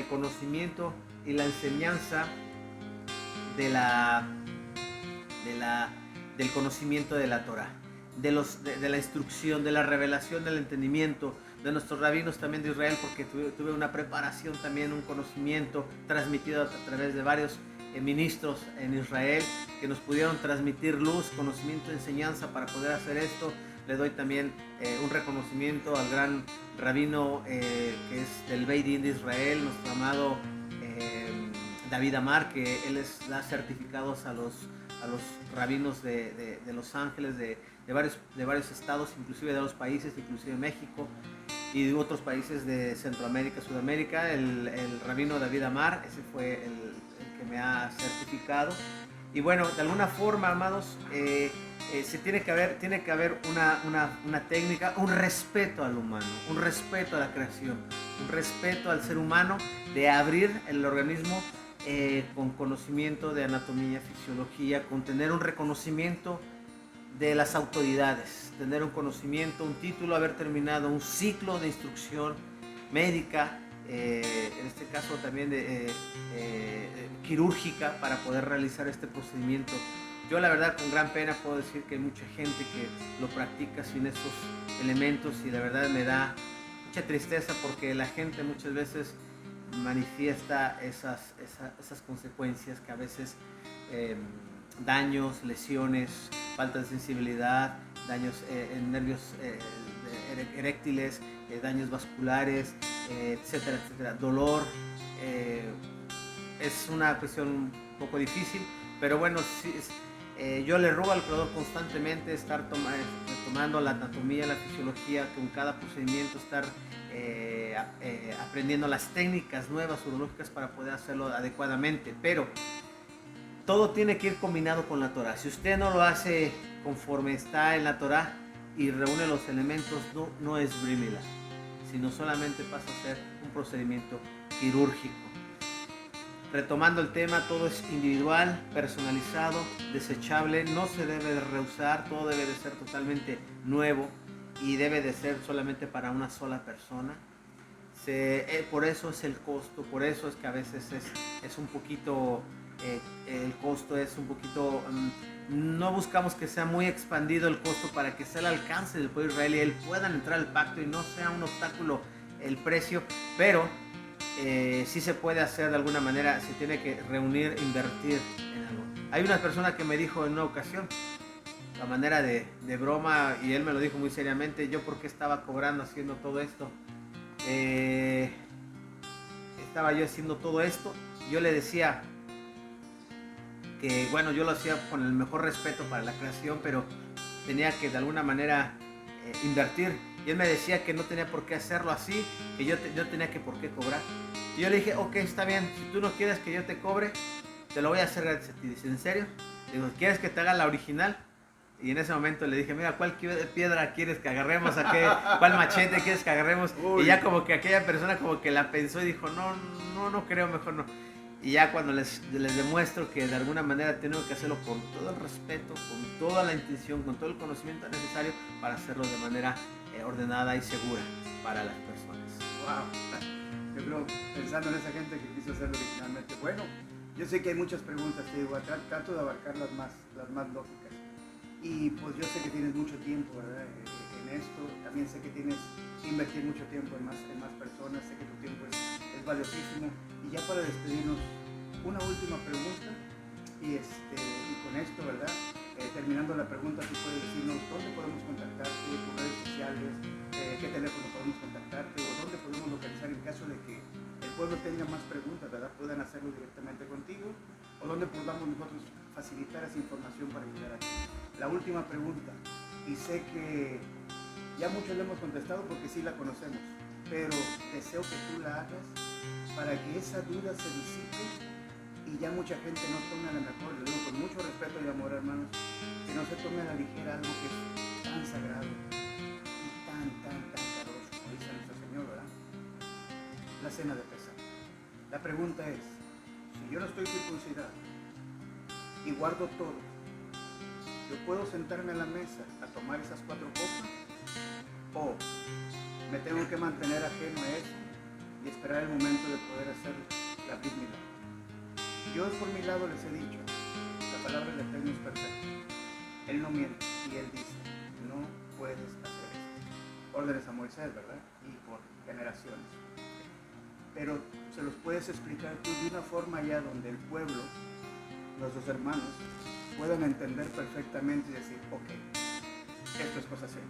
conocimiento y la enseñanza del conocimiento de la Torá. de la instrucción, de la revelación, del entendimiento de nuestros rabinos también de Israel, porque tuve una preparación también, un conocimiento transmitido a través de varios ministros en Israel que nos pudieron transmitir luz, conocimiento, enseñanza para poder hacer esto. Le doy también un reconocimiento al gran rabino que es del Beit Din de Israel, nuestro amado David Amar, que él da certificados a los rabinos de Los Ángeles, de varios estados, inclusive de los países, inclusive México y de otros países de Centroamérica, Sudamérica. El rabino David Amar, ese fue el que me ha certificado. Y bueno, de alguna forma, amados, tiene que haber una técnica, un respeto al humano, un respeto a la creación, un respeto al ser humano, de abrir el organismo con conocimiento de anatomía, fisiología, con tener un reconocimiento de las autoridades, tener un conocimiento, un título, haber terminado un ciclo de instrucción médica, en este caso también quirúrgica, para poder realizar este procedimiento. Yo la verdad con gran pena puedo decir que hay mucha gente que lo practica sin estos elementos, y la verdad me da mucha tristeza porque la gente muchas veces manifiesta esas consecuencias que a veces daños, lesiones, falta de sensibilidad, daños en nervios eréctiles, daños vasculares, etcétera, etcétera, dolor. Es una cuestión un poco difícil, pero bueno, sí, yo le ruego al Creador constantemente estar tomando la anatomía, la fisiología, con cada procedimiento estar aprendiendo las técnicas nuevas urológicas para poder hacerlo adecuadamente, pero todo tiene que ir combinado con la Torah. Si usted no lo hace conforme está en la Torah y reúne los elementos, no es Brit Milá, sino solamente pasa a ser un procedimiento quirúrgico. Retomando el tema, todo es individual, personalizado, desechable, no se debe de reusar, todo debe de ser totalmente nuevo y debe de ser solamente para una sola persona. Por eso es el costo, por eso es que a veces es un poquito, el costo es un poquito, no buscamos que sea muy expandido el costo para que sea al alcance del pueblo israelí y él puedan entrar al pacto y no sea un obstáculo el precio, pero sí se puede hacer de alguna manera, se tiene que reunir, invertir en algo. Hay una persona que me dijo en una ocasión, a manera de broma, y él me lo dijo muy seriamente, yo por qué estaba cobrando haciendo todo esto. Estaba yo haciendo todo esto, yo le decía que bueno, yo lo hacía con el mejor respeto para la creación, pero tenía que de alguna manera invertir. Y él me decía que no tenía por qué hacerlo así, que yo tenía que por qué cobrar. Y yo le dije, ok, está bien, si tú no quieres que yo te cobre, te lo voy a hacer gratis a ti. Dice, ¿en serio? Digo, ¿quieres que te haga la original? Y en ese momento le dije, mira, ¿cuál piedra quieres que agarremos? ¿Cuál machete quieres que agarremos? Uy. Y ya como que aquella persona como que la pensó y dijo, no creo, mejor no. Y ya cuando les demuestro que de alguna manera tengo que hacerlo con todo el respeto, con toda la intención, con todo el conocimiento necesario para hacerlo de manera ordenada y segura para las personas. Wow. Yo creo, pensando en esa gente que quiso hacerlo originalmente, bueno, yo sé que hay muchas preguntas, te digo, trato de abarcar las más lógicas. Y pues yo sé que tienes mucho tiempo, ¿verdad? En esto, también sé que tienes que invertir mucho tiempo en más personas, sé que tu tiempo es valiosísimo. Y ya para despedirnos, una última pregunta, y con esto, ¿verdad? Terminando la pregunta, tú puedes decirnos dónde podemos contactarte, tus redes sociales, qué teléfono podemos contactarte, o dónde podemos localizar en caso de que el pueblo tenga más preguntas, ¿verdad? Puedan hacerlo directamente contigo, o dónde podamos nosotros facilitar esa información para llegar a ti. La última pregunta, y sé que ya muchos le hemos contestado porque sí la conocemos, pero deseo que tú la hagas para que esa duda se disipe y ya mucha gente no tome a la mejor, le digo con mucho respeto y amor, hermanos, que no se tome a la ligera algo que es tan sagrado y tan caroso, como dice nuestro Señor, ¿verdad? La cena de Pesaj. La pregunta es, si yo no estoy circuncidado y guardo todo, ¿yo puedo sentarme a la mesa a tomar esas 4 copas? ¿O me tengo que mantener ajeno a eso y esperar el momento de poder hacer la Brit Milá? Yo por mi lado les he dicho, la palabra del Eterno es perfecta. Él no miente y Él dice, no no puedes hacer esto. Órdenes a Moisés, ¿verdad? Y por generaciones. Pero se los puedes explicar tú de una forma ya donde el pueblo, nuestros hermanos, puedan entender perfectamente y decir, ok, esto es cosa seria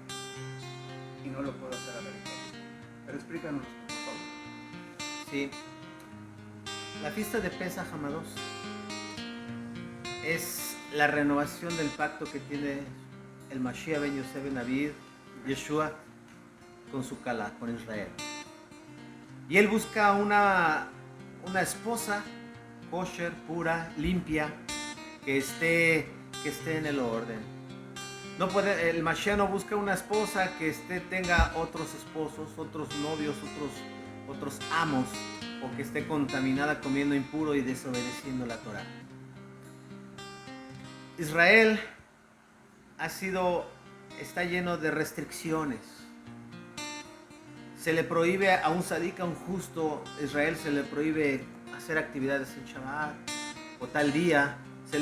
y no lo puedo hacer a la ligera. Pero explícanos, por favor. Sí. La fiesta de Pesaj, amados, es la renovación del pacto que tiene el Mashiach ben Yosef ben David, Yeshua, con su Kala, con Israel. Y él busca una esposa kosher, pura, limpia, que esté en el orden. No puede, el Mashiach no busca una esposa que tenga otros esposos, otros novios, otros amos, o que esté contaminada comiendo impuro y desobedeciendo la Torah. Israel está lleno de restricciones. Se le prohíbe a un sadik, a un justo, Israel se le prohíbe hacer actividades en Shabbat o tal día. Se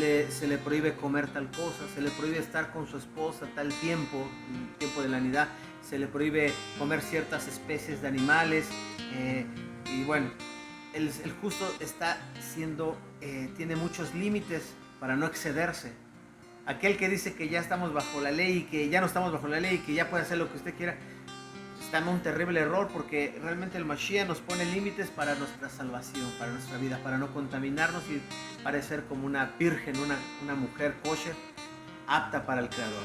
le prohíbe comer tal cosa, se le prohíbe estar con su esposa tal tiempo, el tiempo de la nidá, se le prohíbe comer ciertas especies de animales, y bueno, el justo tiene muchos límites para no excederse. Aquel que dice que ya estamos bajo la ley y que ya no estamos bajo la ley y que ya puede hacer lo que usted quiera, está en un terrible error, porque realmente el Mashiach nos pone límites para nuestra salvación, para nuestra vida, para no contaminarnos y parecer como una virgen, una mujer kosher, apta para el Creador,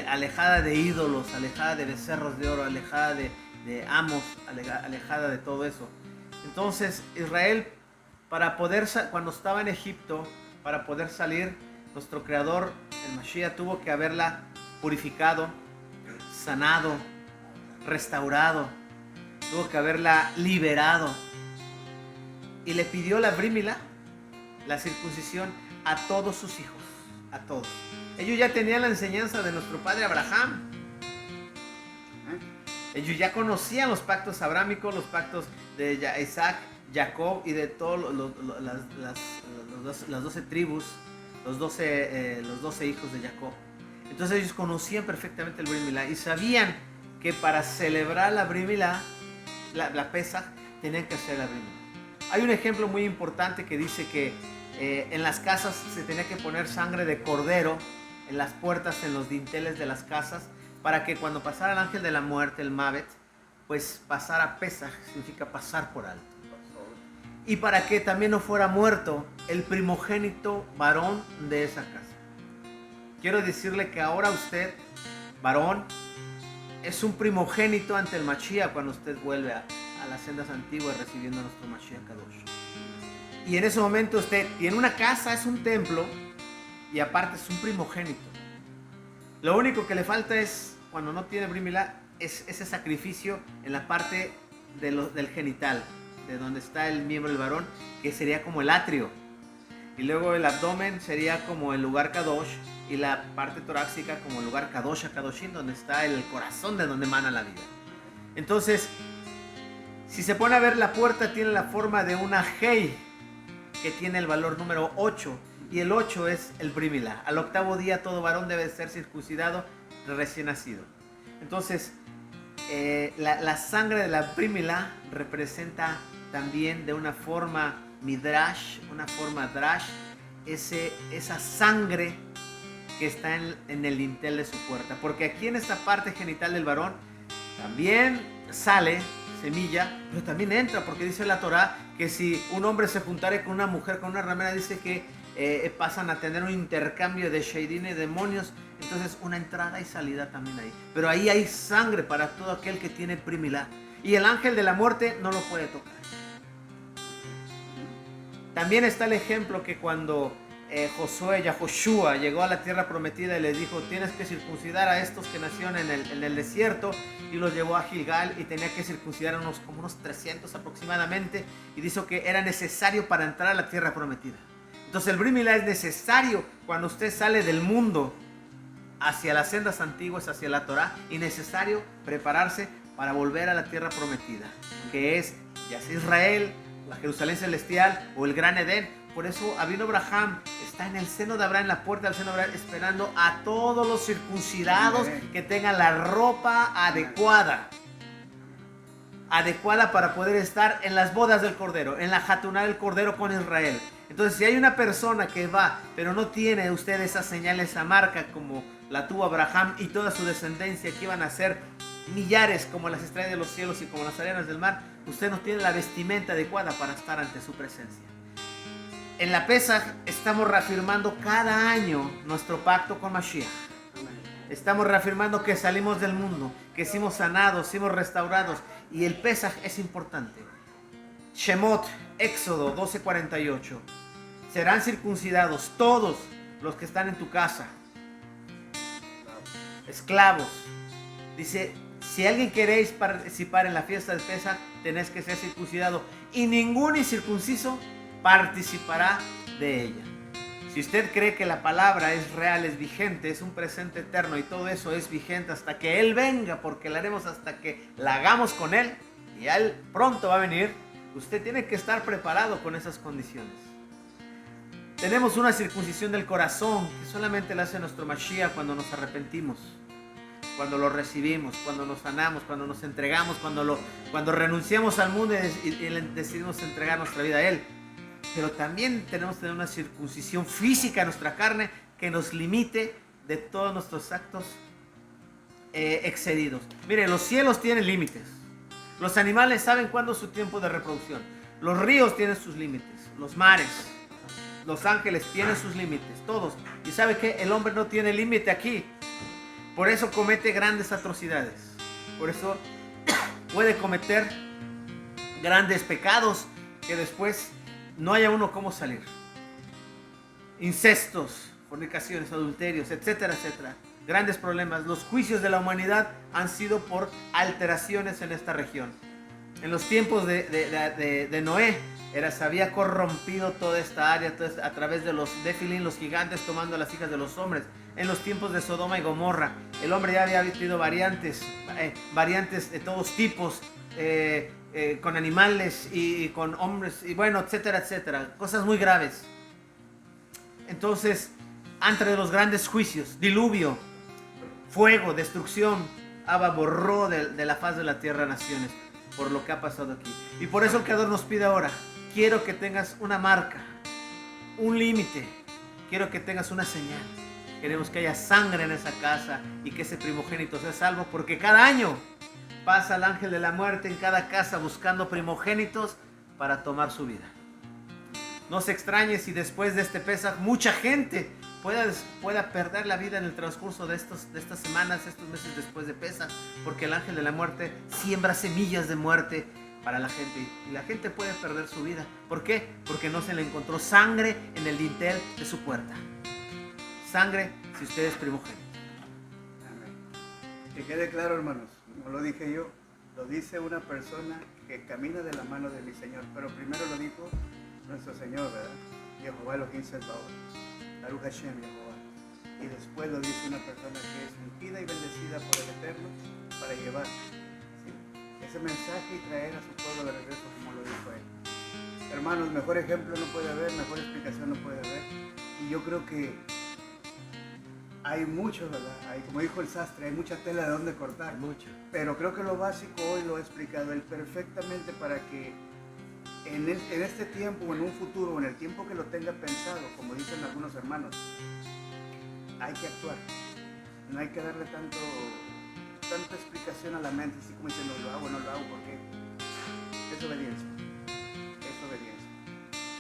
alejada de ídolos, alejada de becerros de oro, alejada de amos, alejada de todo eso. Entonces Israel, cuando estaba en Egipto, para poder salir, nuestro Creador, el Mashiach, tuvo que haberla purificado, sanado, restaurado, tuvo que haberla liberado, y le pidió la brit milá, la circuncisión, a todos sus hijos, a todos. Ellos ya tenían la enseñanza de nuestro padre Abraham. Ellos ya conocían los pactos abrámicos, los pactos de Isaac, Jacob y de todas las 12 tribus, los 12 hijos de Jacob. Entonces ellos conocían perfectamente el brit milá y sabían que para celebrar la brit milá, la Pesaj, tenían que hacer la brit milá. Hay un ejemplo muy importante que dice que en las casas se tenía que poner sangre de cordero en las puertas, en los dinteles de las casas, para que cuando pasara el ángel de la muerte, el Mavet, pues pasara. Pesaj significa pasar por alto. Y para que también no fuera muerto el primogénito varón de esa casa. Quiero decirle que ahora usted, varón, es un primogénito ante el Mashiach cuando usted vuelve a las sendas antiguas recibiendo a nuestro Mashiach Kadosh. Y en ese momento usted tiene una casa, es un templo, y aparte es un primogénito. Lo único que le falta es, cuando no tiene brit milá, es ese sacrificio en la parte del genital, de donde está el miembro del varón, que sería como el atrio. Y luego el abdomen sería como el lugar Kadosh, y la parte torácica como el lugar Kadosh HaKadoshim, donde está el corazón de donde emana la vida. Entonces, si se pone a ver, la puerta tiene la forma de una Hei, que tiene el valor número 8, y el 8 es el brit milá. Al octavo día todo varón debe ser circuncidado recién nacido. Entonces, la sangre de la brit milá representa también de una forma midrash, una forma drash, esa sangre que está en el dintel de su puerta. Porque aquí en esta parte genital del varón también sale semilla, pero también entra, porque dice la Torah que si un hombre se juntare con una mujer, con una ramera, dice que pasan a tener un intercambio de sheidim y demonios. Entonces una entrada y salida también ahí. Pero ahí hay sangre para todo aquel que tiene brit milá. Y el ángel de la muerte no lo puede tocar. También está el ejemplo que cuando Yahoshua llegó a la tierra prometida y les dijo: tienes que circuncidar a estos que nacieron en el desierto, y los llevó a Gilgal y tenía que circuncidar a unos 300 aproximadamente, y dijo que era necesario para entrar a la tierra prometida. Entonces el brit milá es necesario cuando usted sale del mundo hacia las sendas antiguas, hacia la Torah, y necesario prepararse para volver a la tierra prometida, que es ya sea Israel, la Jerusalén celestial o el Gran Edén, Por eso Avinu Abraham está en el seno de Abraham, en la puerta del seno de Abraham, esperando a todos los circuncidados que tengan la ropa adecuada para poder estar en las bodas del Cordero, en la Jatuná del Cordero con Israel. Entonces, si hay una persona que va, pero no tiene usted esa señal, esa marca como la tuvo Abraham y toda su descendencia, que iban a ser millares como las estrellas de los cielos y como las arenas del mar, usted no tiene la vestimenta adecuada para estar ante su presencia. En la Pesaj estamos reafirmando cada año nuestro pacto con Mashiach. Estamos reafirmando que salimos del mundo, que hicimos sanados, hicimos restaurados, y el Pesaj es importante. Shemot, Éxodo 12:48. Serán circuncidados todos los que están en tu casa. Esclavos. Dice, si alguien queréis participar en la fiesta del Pesaj, tenéis que ser circuncidado, y ningún incircunciso participará de ella. Si usted cree que la palabra es real, es vigente, es un presente eterno y todo eso es vigente hasta que Él venga, porque la haremos hasta que la hagamos con Él, y Él pronto va a venir, usted tiene que estar preparado con esas condiciones. Tenemos una circuncisión del corazón que solamente la hace nuestro Mashiach cuando nos arrepentimos, cuando lo recibimos, cuando nos sanamos, cuando nos entregamos, cuando renunciamos al mundo y decidimos entregar nuestra vida a Él. Pero también tenemos que tener una circuncisión física en nuestra carne que nos limite de todos nuestros actos excedidos. Mire, los cielos tienen límites. Los animales saben cuándo es su tiempo de reproducción. Los ríos tienen sus límites. Los mares, los ángeles tienen sus límites. Todos. Y ¿sabe qué? El hombre no tiene límite aquí. Por eso comete grandes atrocidades. Por eso puede cometer grandes pecados que después no haya uno cómo salir. Incestos, fornicaciones, adulterios, etcétera, etcétera. Grandes problemas. Los juicios de la humanidad han sido por alteraciones en esta región. En los tiempos de Noé, se había corrompido toda esta área a través de los Nefilim, los gigantes tomando a las hijas de los hombres. En los tiempos de Sodoma y Gomorra, el hombre ya había tenido variantes de todos tipos, con animales y con hombres, y bueno, etcétera, etcétera. Cosas muy graves. Entonces, entre los grandes juicios, diluvio, fuego, destrucción, Abba borró de la faz de la tierra naciones por lo que ha pasado aquí. Y por eso el Creador nos pide ahora, quiero que tengas una marca, un límite, quiero que tengas una señal. Queremos que haya sangre en esa casa y que ese primogénito sea salvo, porque cada año pasa el ángel de la muerte en cada casa buscando primogénitos para tomar su vida. No se extrañe si después de este Pesaj mucha gente pueda perder la vida en el transcurso de estas semanas, estos meses después de Pesaj, porque el ángel de la muerte siembra semillas de muerte para la gente y la gente puede perder su vida. ¿Por qué? Porque no se le encontró sangre en el dintel de su puerta. Sangre si usted es primogénito. Amén. Que quede claro, hermanos, no lo dije yo, lo dice una persona que camina de la mano de mi Señor, pero primero lo dijo nuestro Señor, ¿verdad? Jehová Elohim Tsebaot, Baruch Hashem Jehová. Y después lo dice una persona que es ungida y bendecida por el Eterno para llevar, ¿sí?, ese mensaje y traer a su pueblo de regreso, como lo dijo él. Hermanos, mejor ejemplo no puede haber, mejor explicación no puede haber. Y yo creo que hay mucho, ¿verdad? Como dijo el sastre, hay mucha tela de donde cortar. Mucho. Pero creo que lo básico hoy lo ha explicado él perfectamente para que en este tiempo o en un futuro o en el tiempo que lo tenga pensado, como dicen algunos hermanos, hay que actuar. No hay que darle tanta explicación a la mente, así como diciendo, lo hago, no lo hago, porque es obediencia. Es obediencia.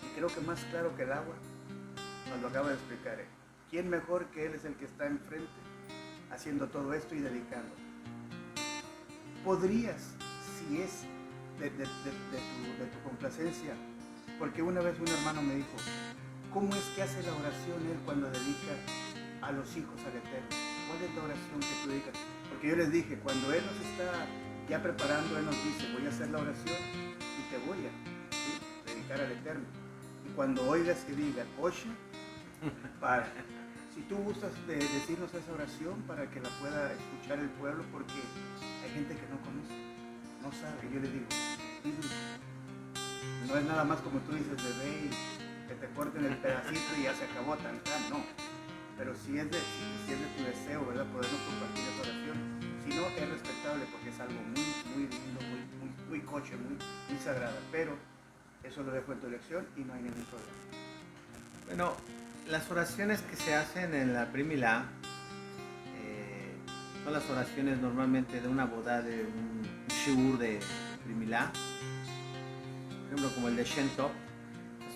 Y creo que más claro que el agua nos lo acaba de explicar él. ¿Quién mejor que él es el que está enfrente haciendo todo esto y dedicando? Podrías, si es de tu complacencia, porque una vez un hermano me dijo, ¿cómo es que hace la oración él cuando dedica a los hijos al Eterno? ¿Cuál es la oración que tú dedicas? Porque yo les dije, cuando él nos está ya preparando, él nos dice, voy a hacer la oración y te voy a, ¿sí?, dedicar al Eterno. Y cuando oigas que diga, oye, para. Si tú gustas de decirnos esa oración para que la pueda escuchar el pueblo, porque hay gente que no conoce, no sabe. Yo le digo, no es nada más como tú dices de ve y te corten el pedacito y ya se acabó, tan, no. Pero si es de tu deseo, ¿verdad? Podernos compartir esa oración. Si no, es respetable porque es algo muy lindo, muy coche, muy sagrada. Pero eso lo dejo en tu elección y no hay ningún problema. Bueno, las oraciones que se hacen en la Brit Milá son las oraciones normalmente de una boda, de un shiur de Brit Milá. Por ejemplo, como el de Shem Tov.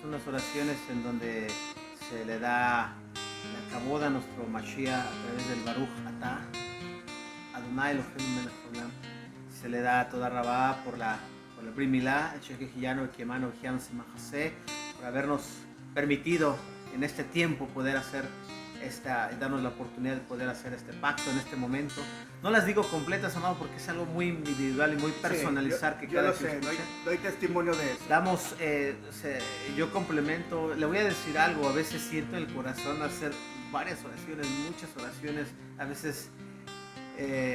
Son las oraciones en donde se le da la kabod a nuestro Mashiach a través del Baruch Atah, Adonai Eloheinu Melech Haolam. Se le da toda rabá por la Brit Milá, por habernos permitido en este tiempo poder hacer darnos la oportunidad de poder hacer este pacto en este momento. No las digo completas, amado, porque es algo muy individual y muy personalizar, sí, que cada quien doy testimonio de eso. Damos, yo complemento, le voy a decir algo, a veces siento en el corazón hacer varias oraciones, muchas oraciones, a veces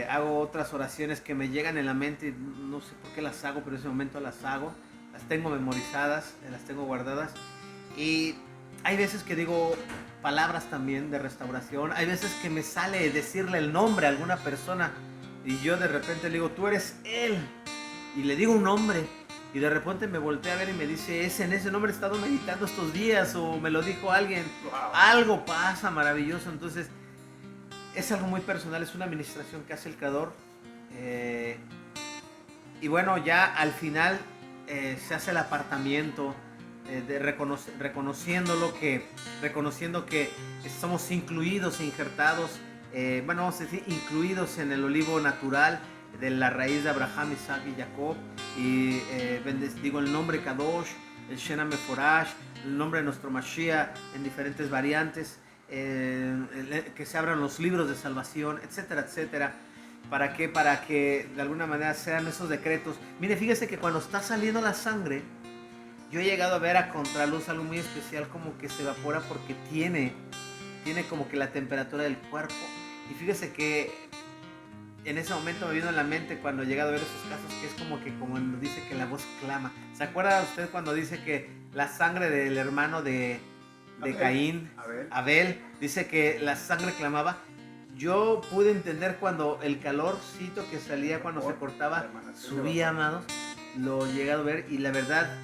hago otras oraciones que me llegan en la mente y no sé por qué las hago, pero en ese momento las hago, las tengo memorizadas, las tengo guardadas, y hay veces que digo palabras también de restauración, hay veces que me sale decirle el nombre a alguna persona y yo de repente le digo, tú eres él, y le digo un nombre y de repente me volteé a ver y me dice, en ese nombre he estado meditando estos días, o me lo dijo alguien. Wow. Algo pasa maravilloso. Entonces es algo muy personal, es una administración que hace el Creador, y bueno, ya al final se hace el apartamiento, reconociendo que somos incluidos e injertados, vamos a decir, incluidos en el olivo natural de la raíz de Abraham, Isaac y Jacob, y digo el nombre Kadosh, el Shena Meforash, el nombre de nuestro Mashiach en diferentes variantes, que se abran los libros de salvación, etcétera, etcétera. ¿Para qué? Para que de alguna manera sean esos decretos. Mire, fíjese que cuando está saliendo la sangre, yo he llegado a ver a contraluz algo muy especial, como que se evapora porque tiene como que la temperatura del cuerpo. Y fíjese que en ese momento me vino en la mente cuando he llegado a ver esos casos, que es como cuando dice que la voz clama. ¿Se acuerda usted cuando dice que la sangre del hermano de Caín, Abel, dice que la sangre clamaba? Yo pude entender cuando el calorcito que salía cuando se cortaba subía, amados. Lo he llegado a ver y la verdad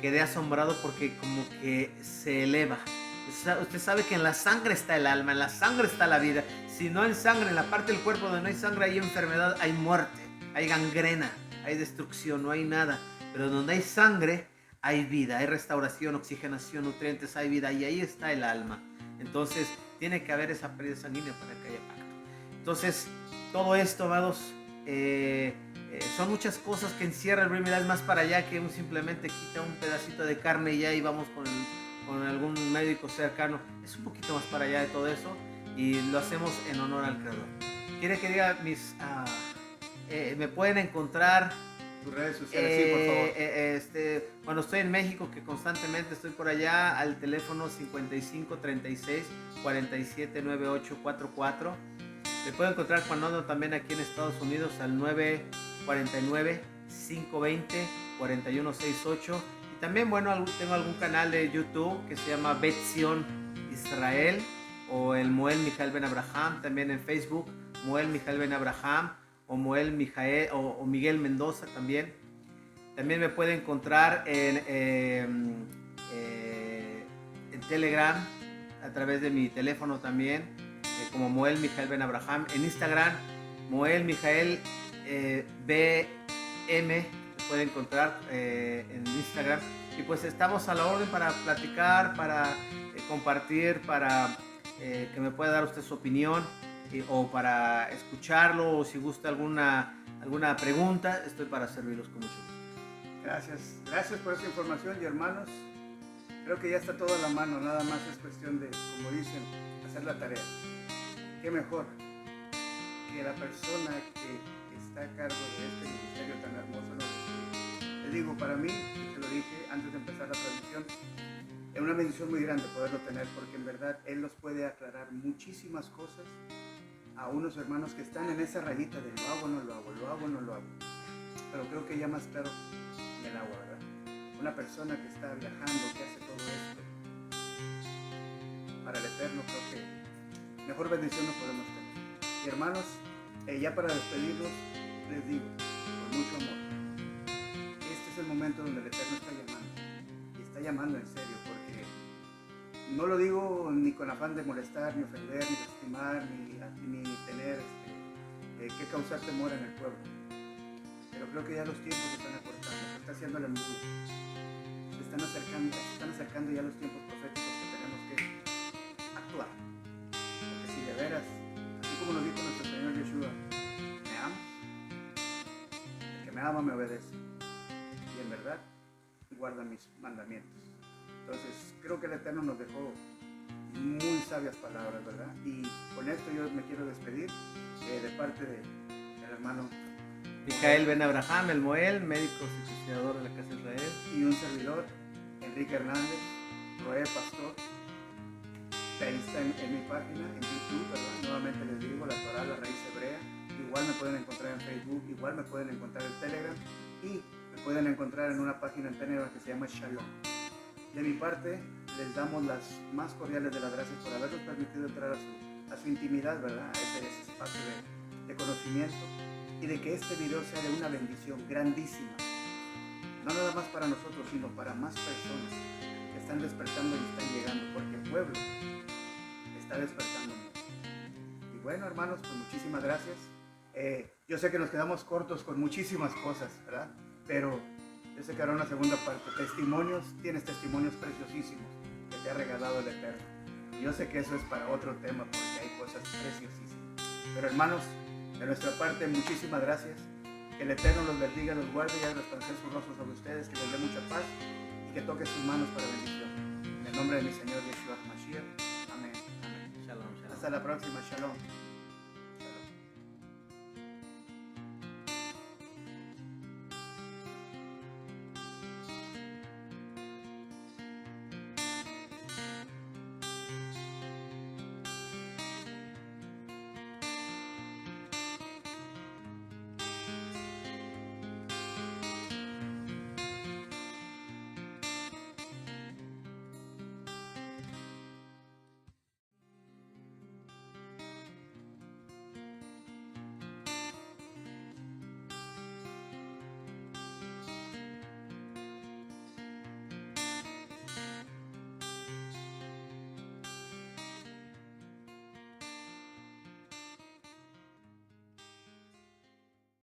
quedé asombrado porque como que se eleva. Usted sabe que en la sangre está el alma, en la sangre está la vida. Si no hay sangre, en la parte del cuerpo donde no hay sangre hay enfermedad, hay muerte, hay gangrena, hay destrucción, no hay nada. Pero donde hay sangre hay vida, hay restauración, oxigenación, nutrientes, hay vida, y ahí está el alma. Entonces tiene que haber esa pérdida sanguínea para que haya pacto. Entonces todo esto, amados, son muchas cosas que encierra el Brit Milá. Es más para allá que simplemente quita un pedacito de carne y ya y vamos con algún médico cercano. Es un poquito más para allá de todo eso y lo hacemos en honor al Creador. ¿Quiere que diga me pueden encontrar tus redes sociales? Sí, por favor. Cuando estoy en México, que constantemente estoy por allá, al teléfono 55 36 47 98 44. Me pueden encontrar cuando ando también aquí en Estados Unidos al 949 520 4168. Y también, bueno, tengo algún canal de YouTube que se llama Bet Zion Israel, o el Moel Mijael Ben Abraham. También en Facebook, Moel Mijael Ben Abraham, o Moel Mijael, o Miguel Mendoza también. También me pueden encontrar en Telegram a través de mi teléfono también, como Moel Mijael Ben Abraham. En Instagram, Moel Mijael BM, me puede encontrar en Instagram. Y pues estamos a la orden para platicar, para compartir, para que me pueda dar usted su opinión, o para escucharlo, o si gusta alguna pregunta, estoy para servirlos con mucho gusto. Gracias por esa información, y hermanos, creo que ya está todo a la mano, nada más es cuestión de, como dicen, hacer la tarea. Qué mejor que la persona que está a cargo de este ministerio tan hermoso, ¿no? Les digo, para mí, y te lo dije antes de empezar la transmisión, es una bendición muy grande poderlo tener, porque en verdad él nos puede aclarar muchísimas cosas a unos hermanos que están en esa rayita de lo hago, no lo hago, lo hago, no lo hago. Pero creo que ya más claro en el agua, ¿verdad? Una persona que está viajando, que hace todo esto, llamar al Eterno. Creo que mejor bendición no podemos tener. Y hermanos, ya para despedirnos, les digo, con mucho amor, este es el momento donde el Eterno está llamando. Y está llamando en serio, porque no lo digo ni con afán de molestar, ni ofender, ni lastimar, ni tener que causar temor en el pueblo. Pero creo que ya los tiempos se están acortando, se está haciendo el embudo. Se están acercando ya los tiempos proféticos que tenemos que actuar. Porque si de veras, así como nos dijo nuestro Señor Yeshua, ¿me amas? El que me ama me obedece. Y en verdad, guarda mis mandamientos. Entonces, creo que el Eterno nos dejó muy sabias palabras, ¿verdad? Y con esto yo me quiero despedir de parte del hermano Mijael Ben Abraham, el Moel, médico circuncidador de la Casa de Israel. Y un servidor, Enrique Hernández, Roé Pastor. Ahí está en mi página, en YouTube, ¿verdad? Nuevamente les digo, la Torá, la raíz hebrea. Igual me pueden encontrar en Facebook, igual me pueden encontrar en Telegram y me pueden encontrar en una página en Telegram que se llama Shalom. De mi parte, les damos las más cordiales de las gracias por habernos permitido entrar a su intimidad, ¿verdad? A ese espacio de conocimiento, y de que este video sea de una bendición grandísima, no nada más para nosotros, sino para más personas que están despertando y están llegando, porque el pueblo está despertando mucho. Y bueno, hermanos, pues muchísimas gracias. Yo sé que nos quedamos cortos con muchísimas cosas, ¿verdad? Pero yo sé que hará una segunda parte. Tienes testimonios preciosísimos que te ha regalado el Eterno. Y yo sé que eso es para otro tema, porque hay cosas preciosísimas. Pero hermanos, de nuestra parte, muchísimas gracias. Que el Eterno los bendiga, los guarde y haga resplandecer su rostro sobre ustedes, que les dé mucha paz y que toque sus manos para bendición. En el nombre de mi Señor Yeshua Mashiach. Amén. Amén. Shalom, shalom. Hasta la próxima. Shalom.